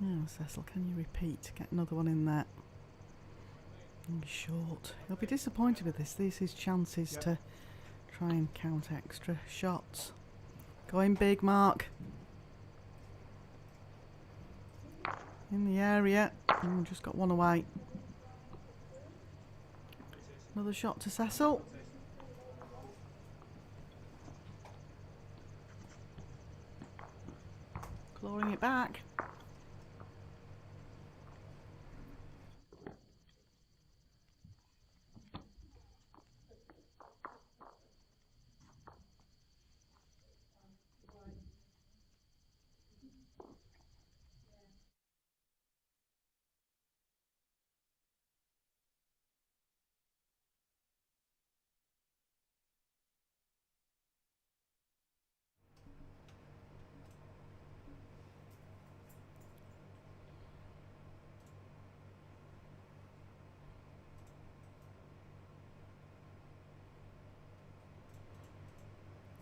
S1: Now, Cecil, can you repeat? Get another one in there. Short. He'll be disappointed with this. These are his chances to try and count extra shots. Going big, Mark. In the area. Just got one away. Another shot to Cecil. Clawing it back.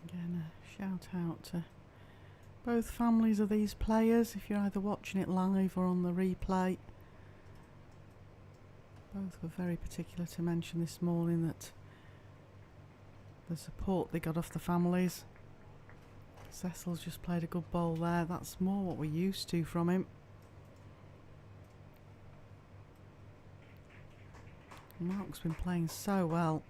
S1: Again, a shout out to both families of these players if you're either watching it live or on the replay. Both were very particular to mention this morning that the support they got off the families. Cecil's just played a good bowl there. That's more what we're used to from him. Mark's been playing so well.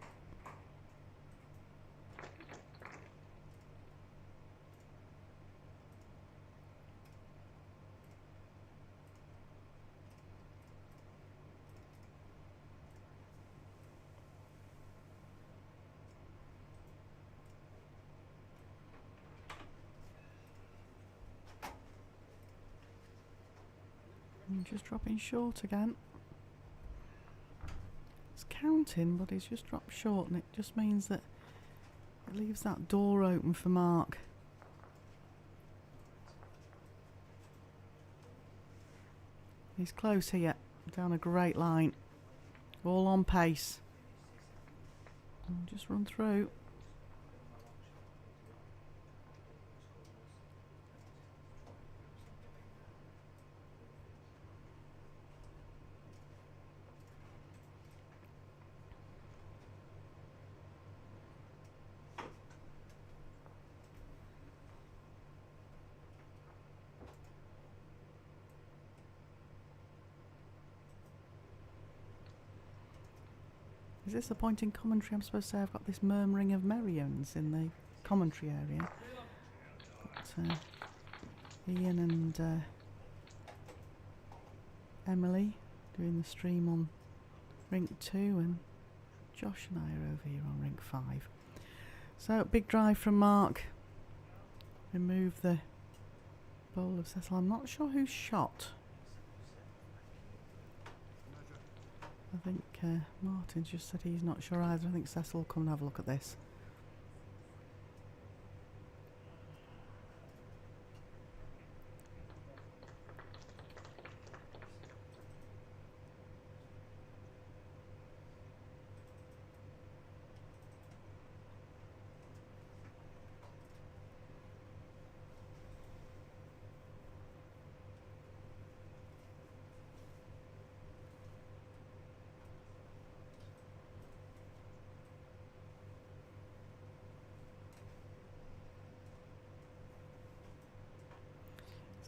S1: Just dropping short again. It's counting, but he's just dropped short, and it just means that it leaves that door open for Mark. He's close here, down a great line. All on pace. And just run through. Is this the point in commentary? I'm supposed to say I've got this murmuring of merry-ons in the commentary area. Got, Ian and Emily doing the stream on rink 2, and Josh and I are over here on rink 5. So, big drive from Mark. Remove the bowl of Cecil. I'm not sure who's shot. I think Martin's just said he's not sure either. I think Cecil will come and have a look at this.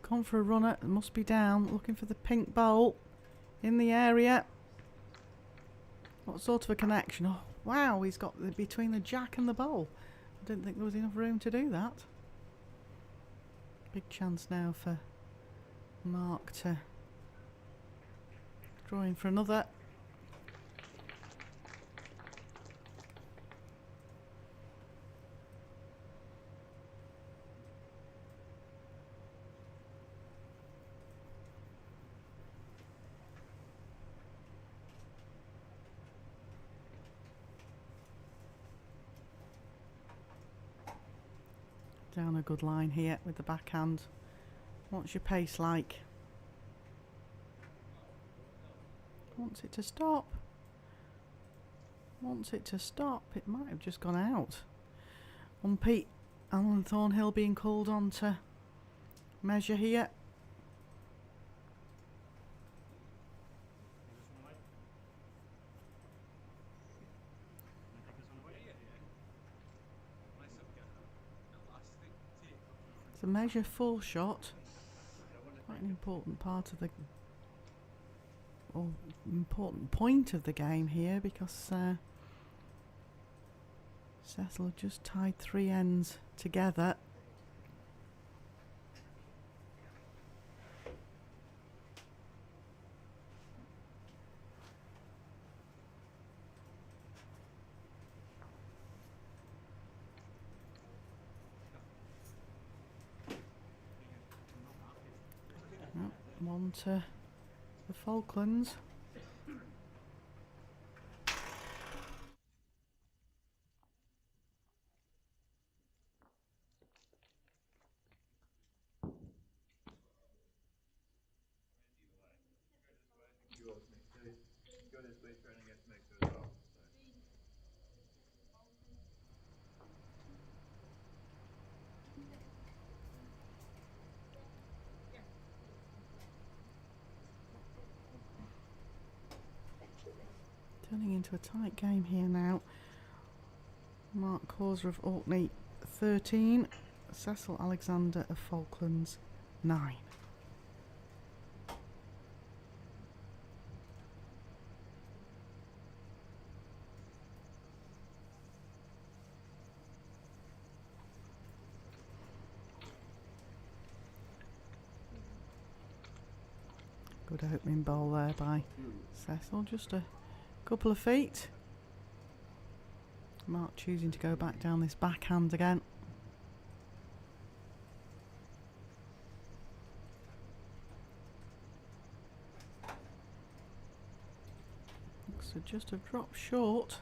S1: Gone for a runner, must be down, looking for the pink bowl in the area. What sort of a connection? Oh wow, he's got between the jack and the bowl. I didn't think there was enough room to do that. Big chance now for Mark to draw in for another. Down a good line here with the backhand. What's your pace like? Wants it to stop. Wants it to stop. It might have just gone out. Pete Alan Thornhill being called on to measure here. It's a measure 4 shot. Quite an important part of the, or important point of the game here, because Cecil had just tied 3 ends together. One to the Falklands. Turning into a tight game here now. Mark Causer of Orkney 13, Cecil Alexander of Falklands 9. Good opening bowl there by Cecil, just a couple of feet. Mark choosing to go back down this backhand again. Looks to just have dropped short.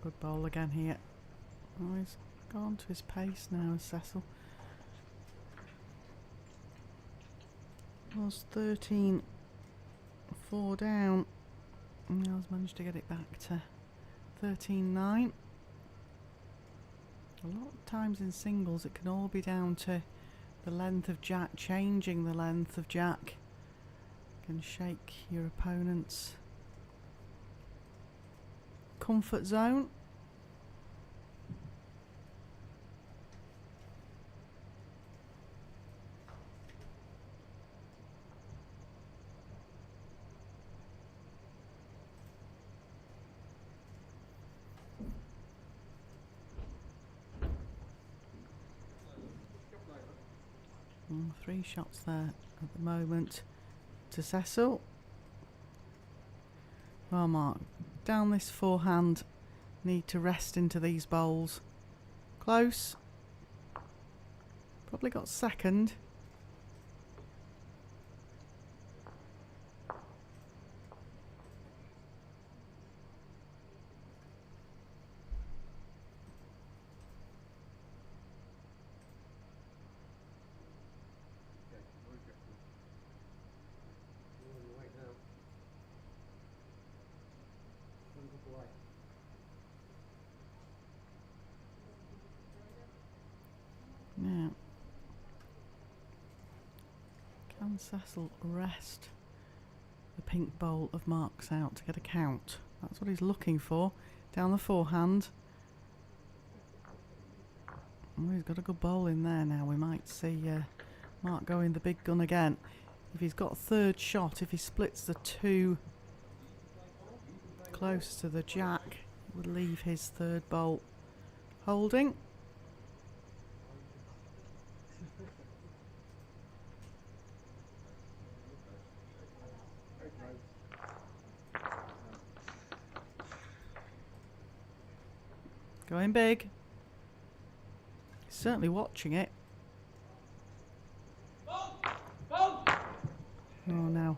S1: Good bowl again here. Oh, he's gone to his pace now, as Cecil. Was 13-4 down. Now has managed to get it back to 13-9. A lot of times in singles it can all be down to the length of jack. Changing the length of jack can shake your opponent's comfort zone. And 3 shots there at the moment to Cecil. Well, Mark, down this forehand, need to rest into these bowls. Close. Probably got second. Now, can Cecil rest the pink bowl of Mark's out to get a count? That's what he's looking for. Down the forehand. Oh, he's got a good bowl in there now. We might see Mark going the big gun again. If he's got a third shot, if he splits the 2 close to the jack, it would leave his third bowl holding. Going big. He's certainly watching it. Oh no.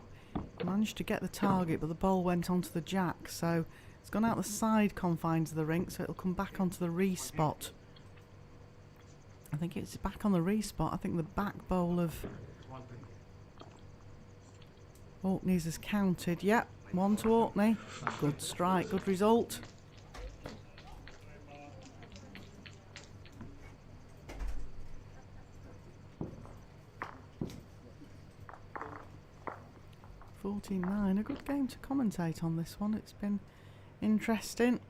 S1: Managed to get the target, but the ball went onto the jack, so it's gone out the side confines of the rink, so it'll come back onto the respot. I think it's back on the respot. I think the back bowl of Orkney's has counted. Yep, 1 to Orkney. Good strike, good result. 14-9. A good game to commentate on this one. It's been interesting.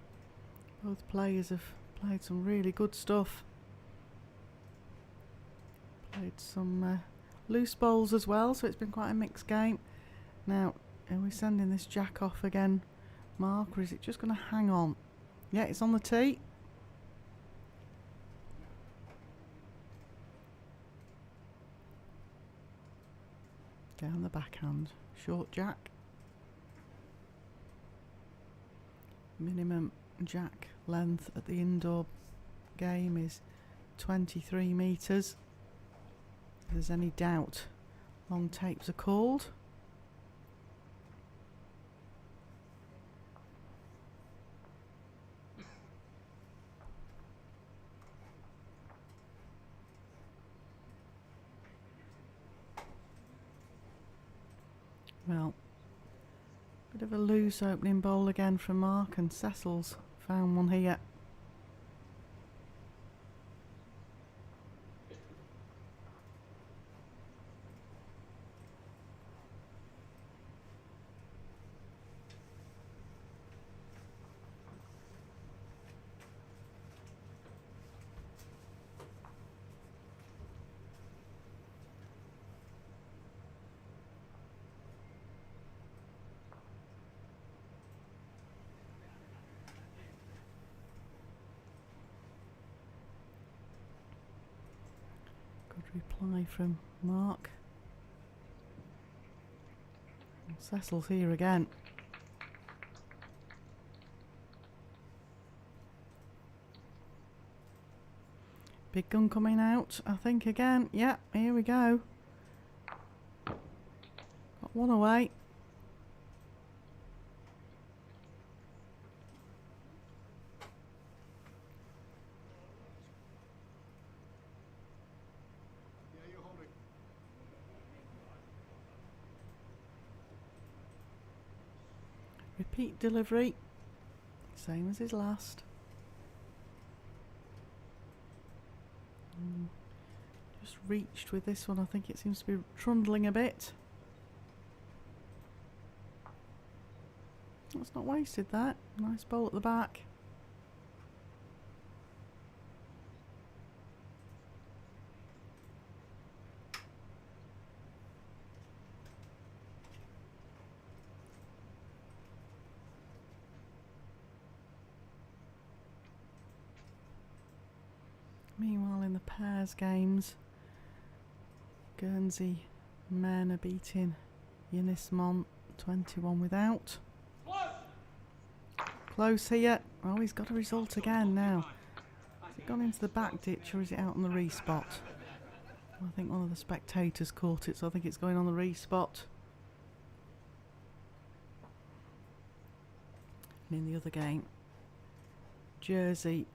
S1: Both players have played some really good stuff. Played some loose bowls as well, so it's been quite a mixed game. Now, are we sending this jack off again, Mark, or is it just going to hang on? Yeah, it's on the tee. Down the backhand. Short jack. Minimum jack length at the indoor game is 23 metres. If there's any doubt, long tapes are called. Well, bit of a loose opening bowl again from Mark, and Cecil's found one here. Reply from Mark. Cecil's here again. Big gun coming out, I think, again. Yeah, here we go. Got one away. Repeat delivery, same as his last. Just reached with this one. I think it seems to be trundling a bit. That's not wasted, that. Nice bowl at the back. Meanwhile, in the pairs games, Guernsey men are beating Unismont 21 without. Close here. Oh, he's got a result again now. Has it gone into the back ditch or is it out on the respot? I think one of the spectators caught it, so I think it's going on the respot. And in the other game, Jersey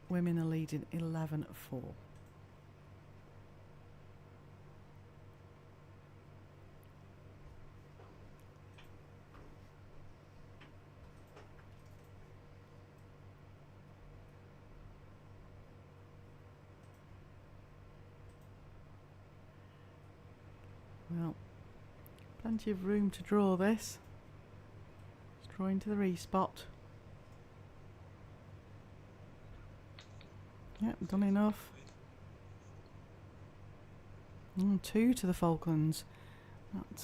S1: women are leading 11-4. Well, plenty of room to draw this. Let's draw into the respot. Yep, done enough. 2 to the Falklands.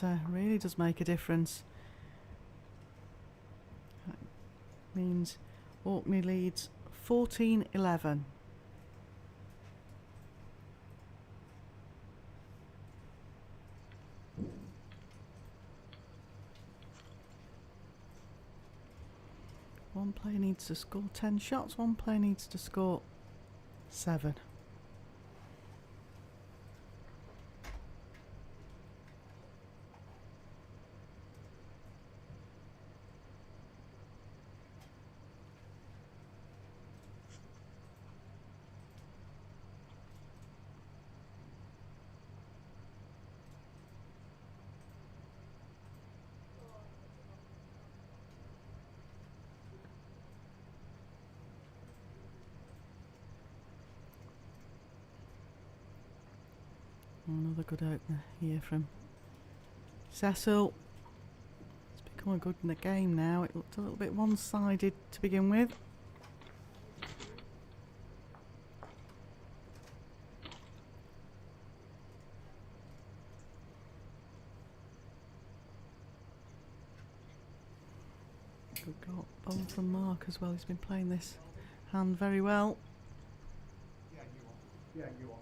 S1: That really does make a difference. That means Orkney leads 14-11. One player needs to score 10 shots, one player needs to score 7. Another good opener here from Cecil. become a good in the game now. It looked a little bit one-sided to begin with. Good goal from Mark as well. He's been playing this hand very well.
S2: Yeah, you are.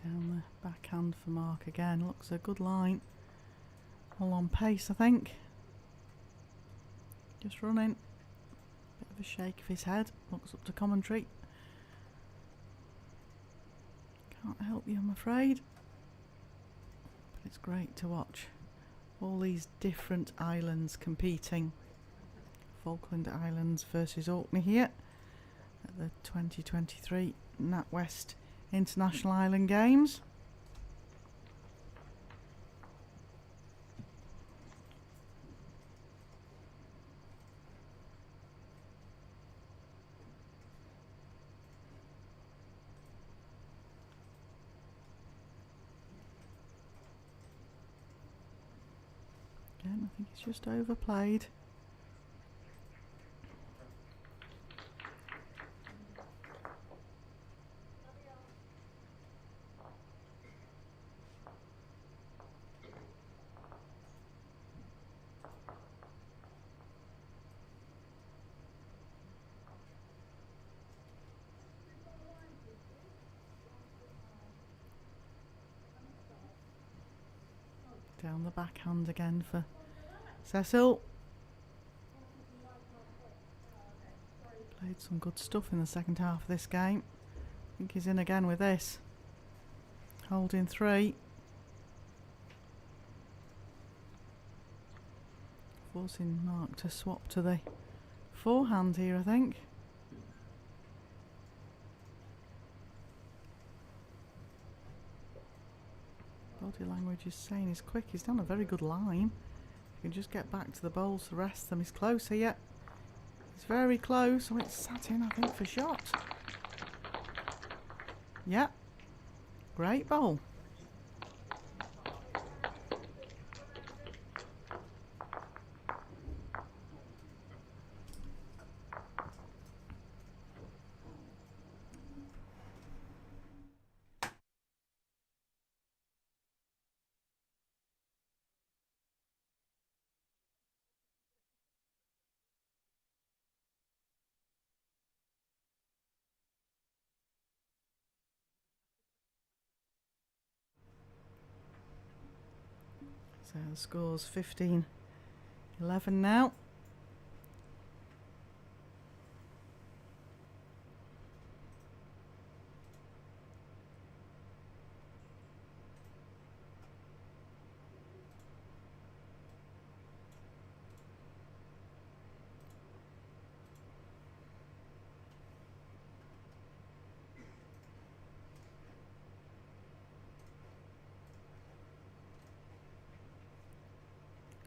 S1: Down the backhand for Mark again. Looks a good line. All on pace, I think. Just running. Bit of a shake of his head. Looks up to commentary. Can't help you, I'm afraid. But it's great to watch all these different islands competing. Falkland Islands versus Orkney here at the 2023 NatWest International Island Games. Again, I think he's just overplayed. Down the backhand again for Cecil. Played some good stuff in the second half of this game. I think he's in again with this. Holding 3. Forcing Mark to swap to the forehand here, I think. Body language is saying he's quick. He's done a very good line. If he can just get back to the bowls, the rest of them is closer yet. He's very close. Oh, it's sat in, I think, for shot. Yeah. Great bowl. So the score's 15-11 now.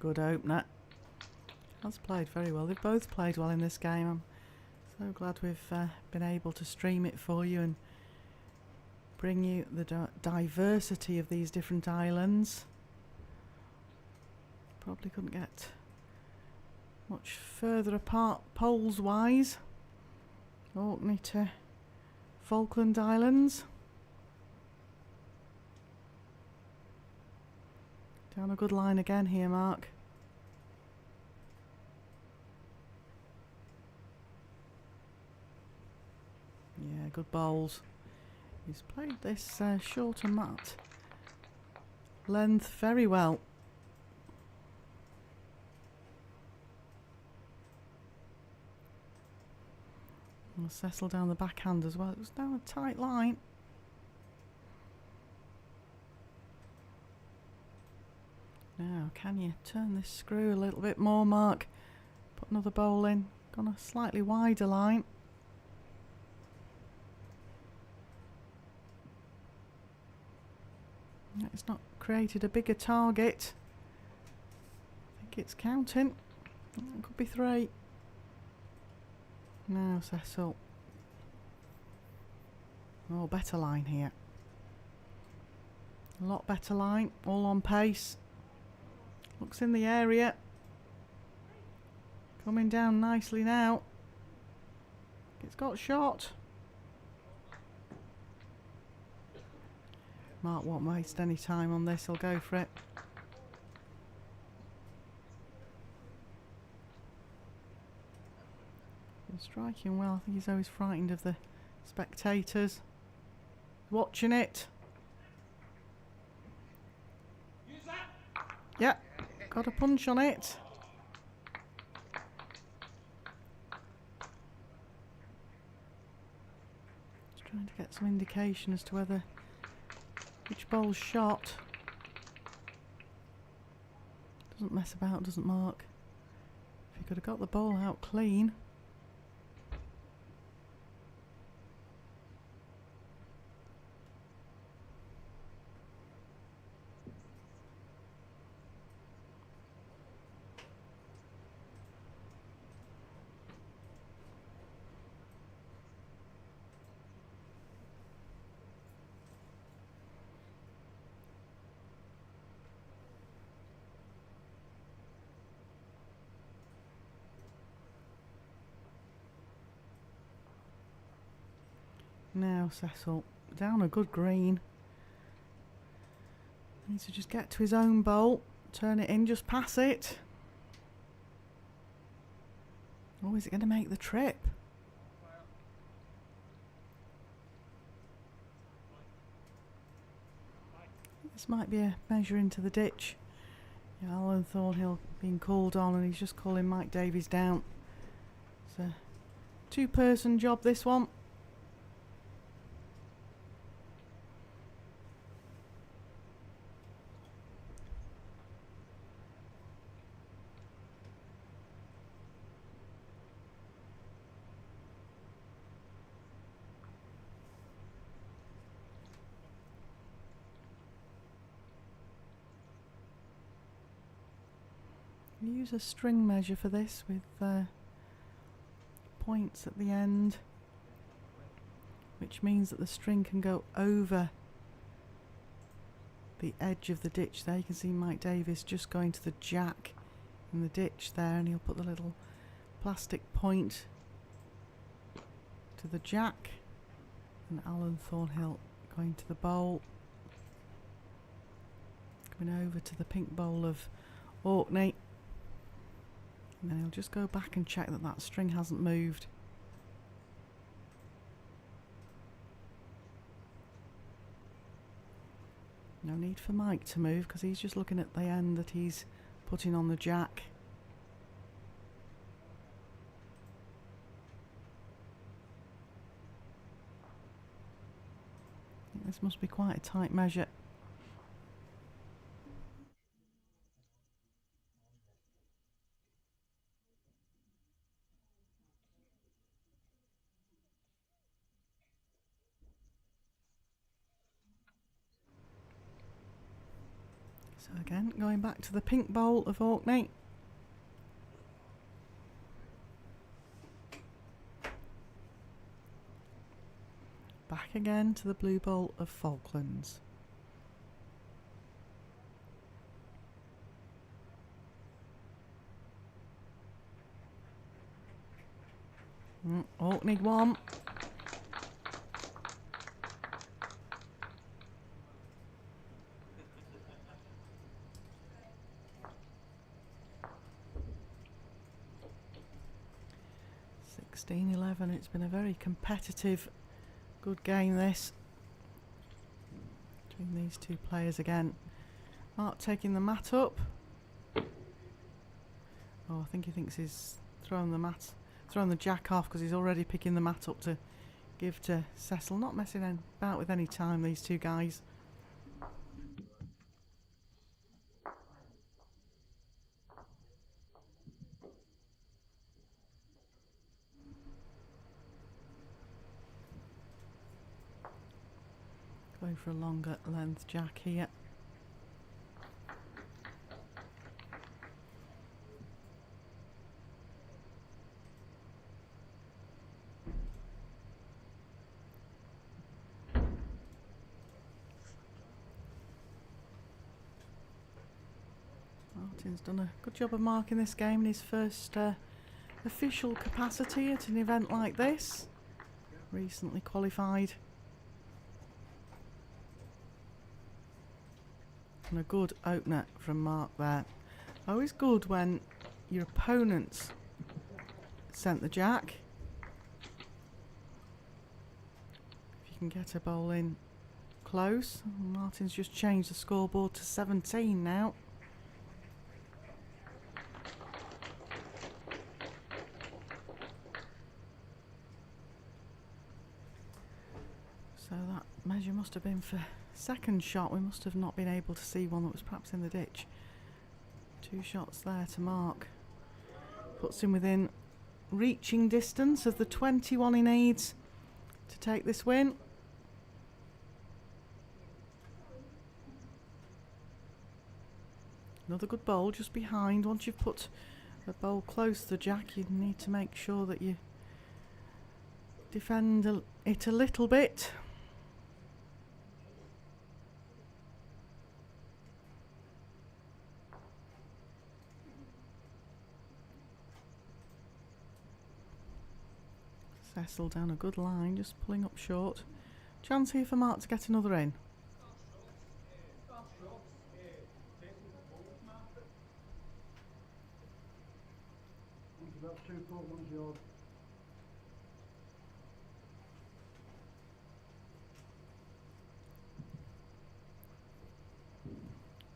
S1: Good opener. Has played very well. They've both played well in this game. I'm so glad we've been able to stream it for you and bring you the diversity of these different islands. Probably couldn't get much further apart poles wise. Orkney to Falkland Islands. Down a good line again here, Mark. Yeah, good bowls. He's played this shorter mat length very well. I'll settle down the backhand as well. It was down a tight line. Now, can you turn this screw a little bit more, Mark? Put another bowl in. Gone a slightly wider line. It's not created a bigger target. I think it's counting. It could be 3. Now, Cecil. Oh, better line here. A lot better line. All on pace. Looks in the area. Coming down nicely now. It's got shot. Mark won't waste any time on this. He'll go for it. He's striking well. I think he's always frightened of the spectators. Watching it. Yeah, got a punch on it. Just trying to get some indication as to whether which bowl's shot. Doesn't mess about, doesn't Mark? If he could have got the bowl out clean. Now Cecil, down a good green. Needs to just get to his own bowl, turn it in, just pass it. Oh, is it going to make the trip? This might be a measure into the ditch. Yeah, Alan Thornhill being called on, and he's just calling Mike Davies down. It's a 2-person job, this one. Use a string measure for this with points at the end, which means that the string can go over the edge of the ditch there. You can see Mike Davies just going to the jack in the ditch there, and he'll put the little plastic point to the jack, and Alan Thornhill going to the bowl, coming over to the pink bowl of Orkney. And then he'll just go back and check that that string hasn't moved. No need for Mike to move because he's just looking at the end that he's putting on the jack. This must be quite a tight measure. So again, going back to the pink bowl of Orkney. Back again to the blue bowl of Falklands. Orkney 1. It's been a very competitive, good game this between these two players again. Mark taking the mat up. Oh, I think he thinks he's thrown the mat thrown the jack off because he's already picking the mat up to give to Cecil. Not messing about with any time, these two guys. Going for a longer length jack here. Martin's done a good job of marking this game in his first official capacity at an event like this. Recently qualified. And a good opener from Mark there. Always good when your opponents sent the jack. If you can get a bowl in close. Martin's just changed the scoreboard to 17 now. So that measure must have been for second shot. We must have not been able to see one that was perhaps in the ditch. 2 shots there to mark. Puts him within reaching distance of the 21 he needs to take this win. Another good bowl just behind. Once you've put a bowl close to the jack, you need to make sure that you defend it a little bit. Cecil down a good line, just pulling up short. Chance here for Mark to get another in.
S2: That's 2 foot, one's yours.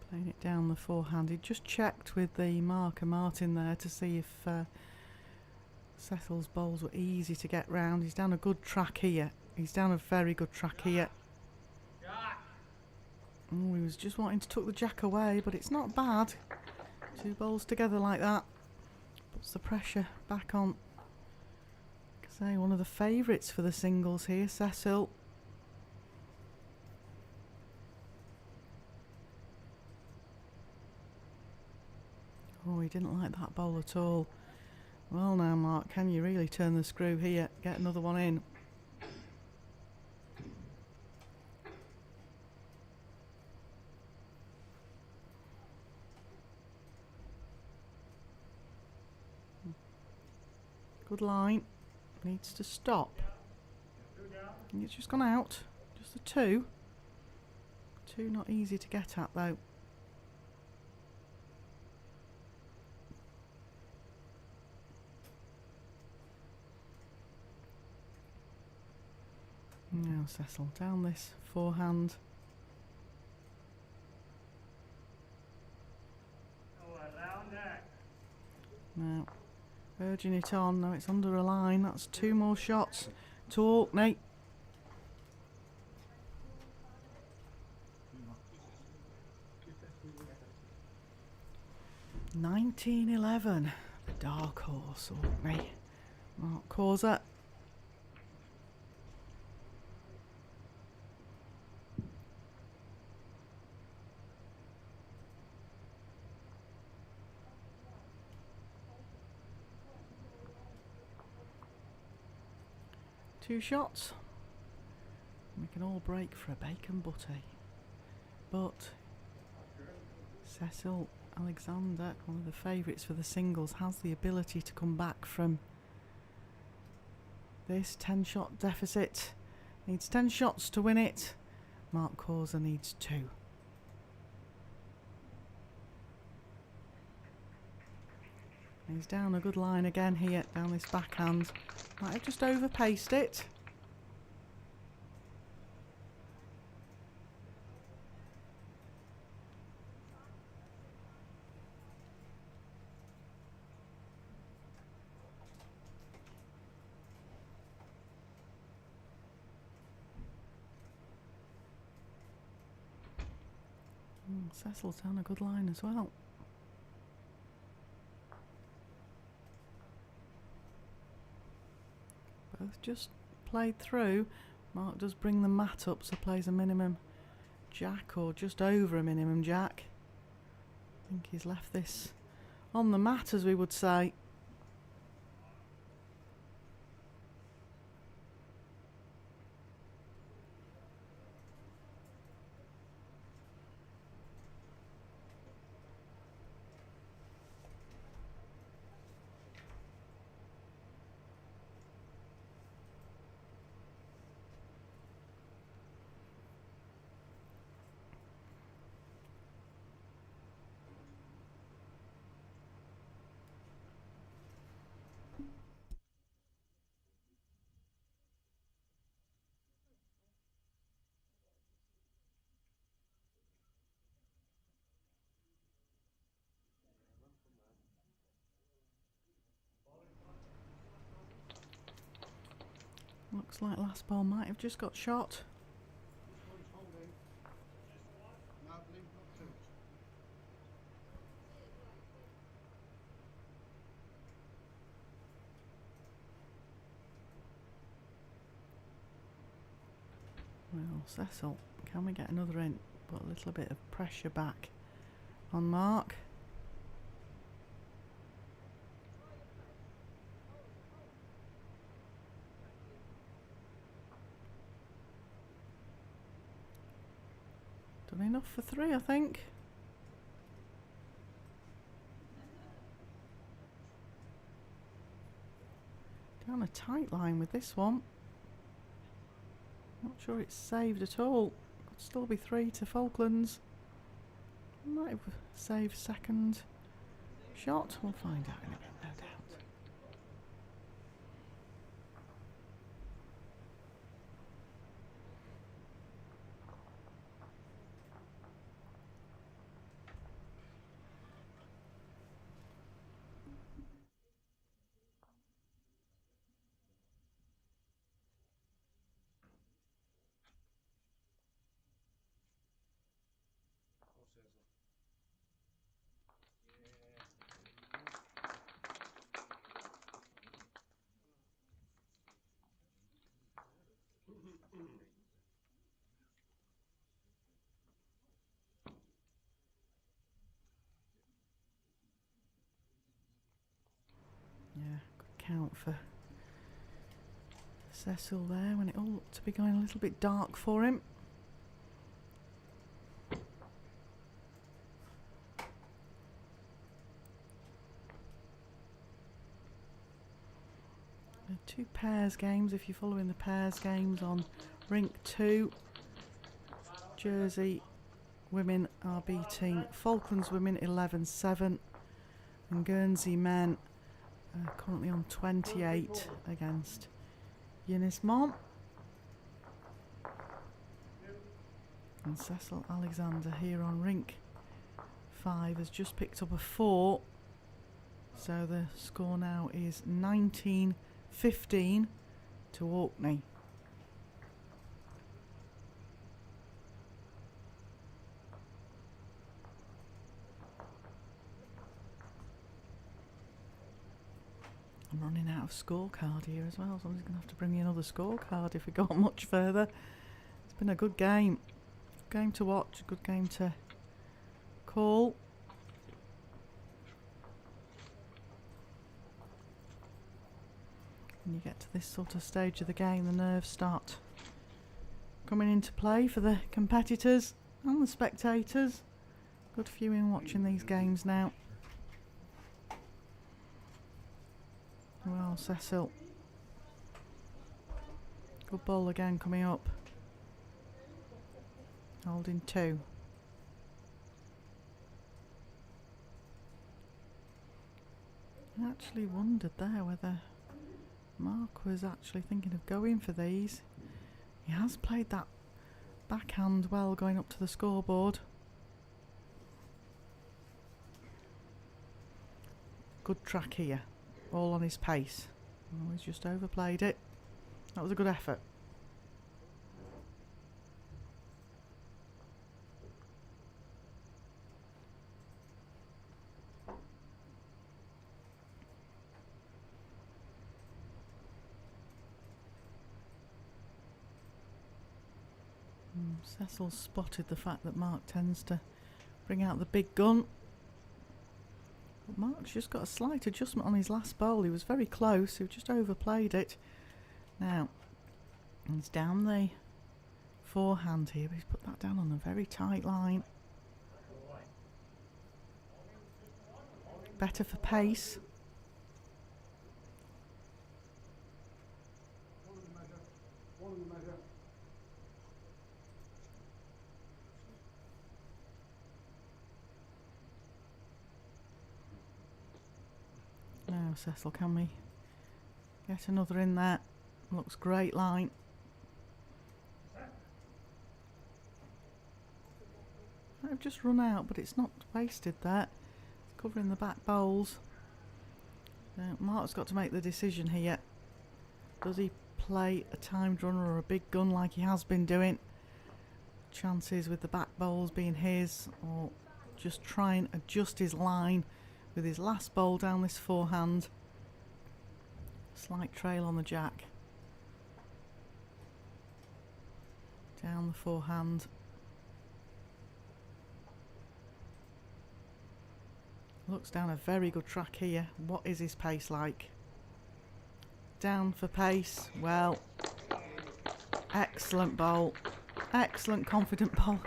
S1: Playing it down the forehand. He just checked with the marker Martin there to see if Cecil's bowls were easy to get round. He's down a good track here. He's down a very good track here. Oh, he was just wanting to tuck the jack away, but it's not bad. 2 bowls together like that. Puts the pressure back on. Like I say, one of the favourites for the singles here, Cecil. Oh, he didn't like that bowl at all. Well now, Mark, can you really turn the screw here? Get another one in. Good line. Needs to stop. And it's just gone out. Just the 2. 2 not easy to get at though. Now Cecil down this forehand. Now urging it on. Now it's under a line. That's 2 more shots to Orkney. 1911. The dark horse, Orkney. Mark Causer. Two shots. We can all break for a bacon butty. But Cecil Alexander, one of the favourites for the singles, has the ability to come back from this 10-shot deficit. Needs 10 shots to win it. Mark Causer needs 2. He's down a good line again here, down this backhand. Might have just overpaced it. Cecil's down a good line as well. Both just played through. Mark does bring the mat up, so plays a minimum jack or just over a minimum jack. I think he's left this on the mat, as we would say. Looks like last ball might have just got shot. Well, Cecil, can we get another in? Put a little bit of pressure back on Mark. Done enough for 3, I think. Down a tight line with this one. Not sure it's saved at all. Could still be 3 to Falklands. Might have saved second shot. We'll find out in a bit, no doubt. Yeah, good count for Cecil there when it all looked to be going a little bit dark for him. The 2 pairs games, if you're following the pairs games on Rink 2, Jersey women are beating Falklands women 11-7, and Guernsey men currently on 28 against Unismont. And Cecil Alexander here on Rink 5 has just picked up a 4, so the score now is 19-15 to Orkney. I'm running out of scorecard here as well. Somebody's going to have to bring me another scorecard if we go on much further. It's been a good game. Good game to watch, good game to call. When you get to this sort of stage of the game, the nerves start coming into play for the competitors and the spectators. Good viewing watching these games now. Well, Cecil. Good ball again coming up. Holding 2. I actually wondered there whether Mark was actually thinking of going for these. He has played that backhand well going up to the scoreboard. Good track here. All on his pace. Oh, he's just overplayed it. That was a good effort. Cecil spotted the fact that Mark tends to bring out the big gun. But Mark's just got a slight adjustment on his last bowl. He was very close, he just overplayed it. Now, he's down the forehand here, but he's put that down on a very tight line. Better for pace. Now, Cecil, can we get another in there? Looks great line. I've just run out, but it's not wasted there. Covering the back bowls. Mark's got to make the decision here. Does he play a timed runner or a big gun like he has been doing? Chances with the back bowls being his, or just try and adjust his line with his last bowl down this forehand. Slight trail on the jack. Down the forehand. Looks down a very good track here. What is his pace like? Down for pace. Well, excellent bowl. Excellent confident bowl.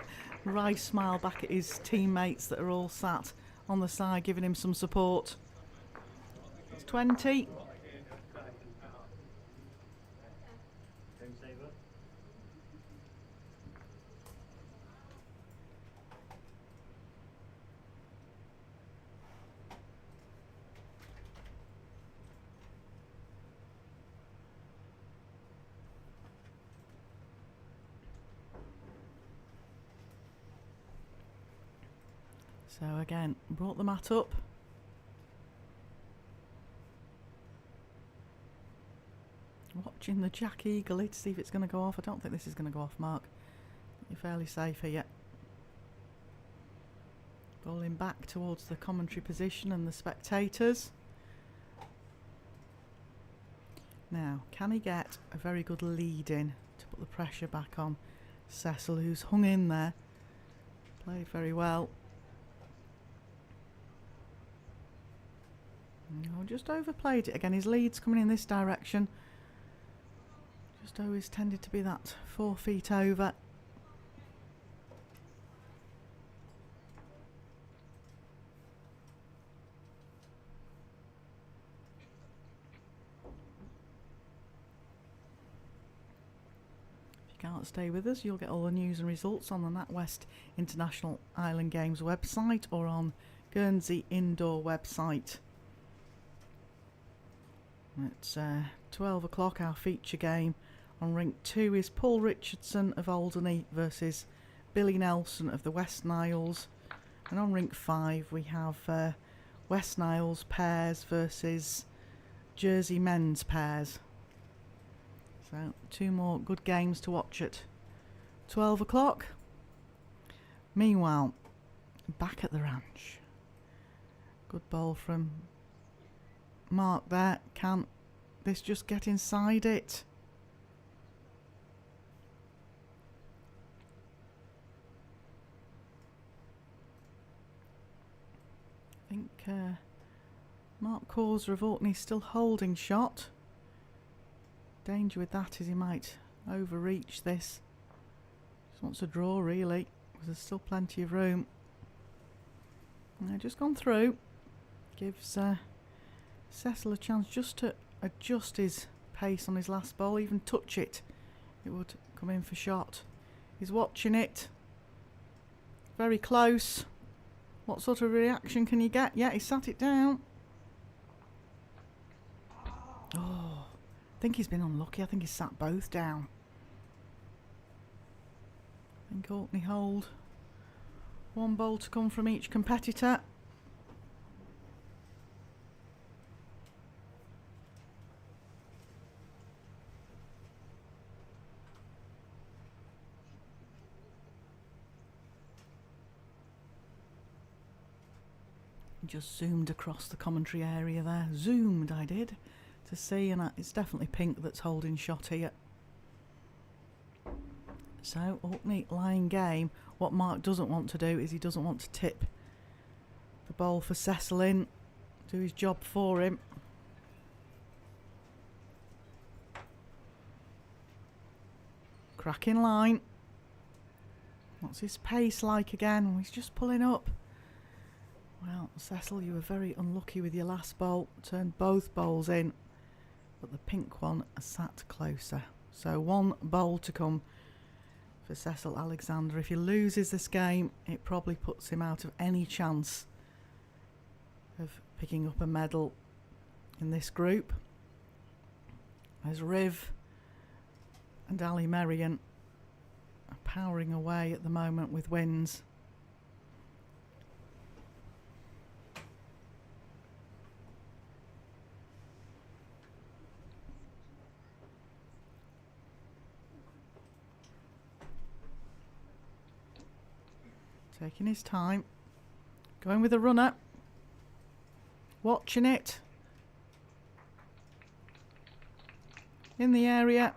S1: Rice smile back at his teammates that are all sat on the side giving him some support. It's 20. So again, brought the mat up. Watching the jack eagerly to see if it's going to go off. I don't think this is going to go off, Mark. You're fairly safe here. Bowling back towards the commentary position and the spectators. Now, can he get a very good lead in to put the pressure back on Cecil, who's hung in there? Played very well. No, just overplayed it again. His lead's coming in this direction. Just always tended to be that 4 feet over. If you can't stay with us, you'll get all the news and results on the NatWest International Island Games website or on Guernsey Indoor website. It's 12 o'clock, our feature game. On rink 2 is Paul Richardson of Alderney versus Billy Nelson of the West Niles. And on rink 5 we have West Niles pairs versus Jersey men's pairs. So 2 more good games to watch at 12 o'clock. Meanwhile, back at the ranch. Good bowl from Mark there. Can this just get inside it? I think Mark Causer of Orkney still holding shot. Danger with that is he might overreach this. Just wants a draw really, because there's still plenty of room. Just gone through. Gives Cecil a chance just to adjust his pace on his last ball, even touch it. It would come in for shot. He's watching it. Very close. What sort of reaction can you get? Yeah, he sat it down. Oh, I think he's been unlucky. I think he's sat both down. I think Orkney hold 1 bowl to come from each competitor. Just zoomed across the commentary area there. Zoomed I did to see, and it's definitely Pink that's holding shot here. So Orkney lying game. What Mark doesn't want to do is he doesn't want to tip the bowl for Cecil in, do his job for him. Cracking line. What's his pace like again? He's just pulling up. Well, Cecil, you were very unlucky with your last bowl. Turned both bowls in, but the pink one sat closer. So one bowl to come for Cecil Alexander. If he loses this game, it probably puts him out of any chance of picking up a medal in this group. As Riv and Ali Merrigan are powering away at the moment with wins. Taking his time, going with a runner, watching it in the area.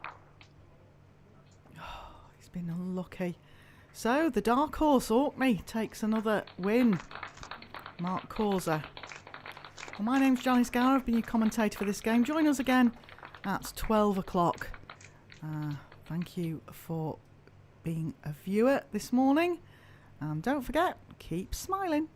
S1: Oh, he's been unlucky. So the dark horse Orkney takes another win. Mark Causer. Well, my name's Janice Gower. I've been your commentator for this game. Join us again at 12 o'clock. Thank you for being a viewer this morning. And don't forget, keep smiling.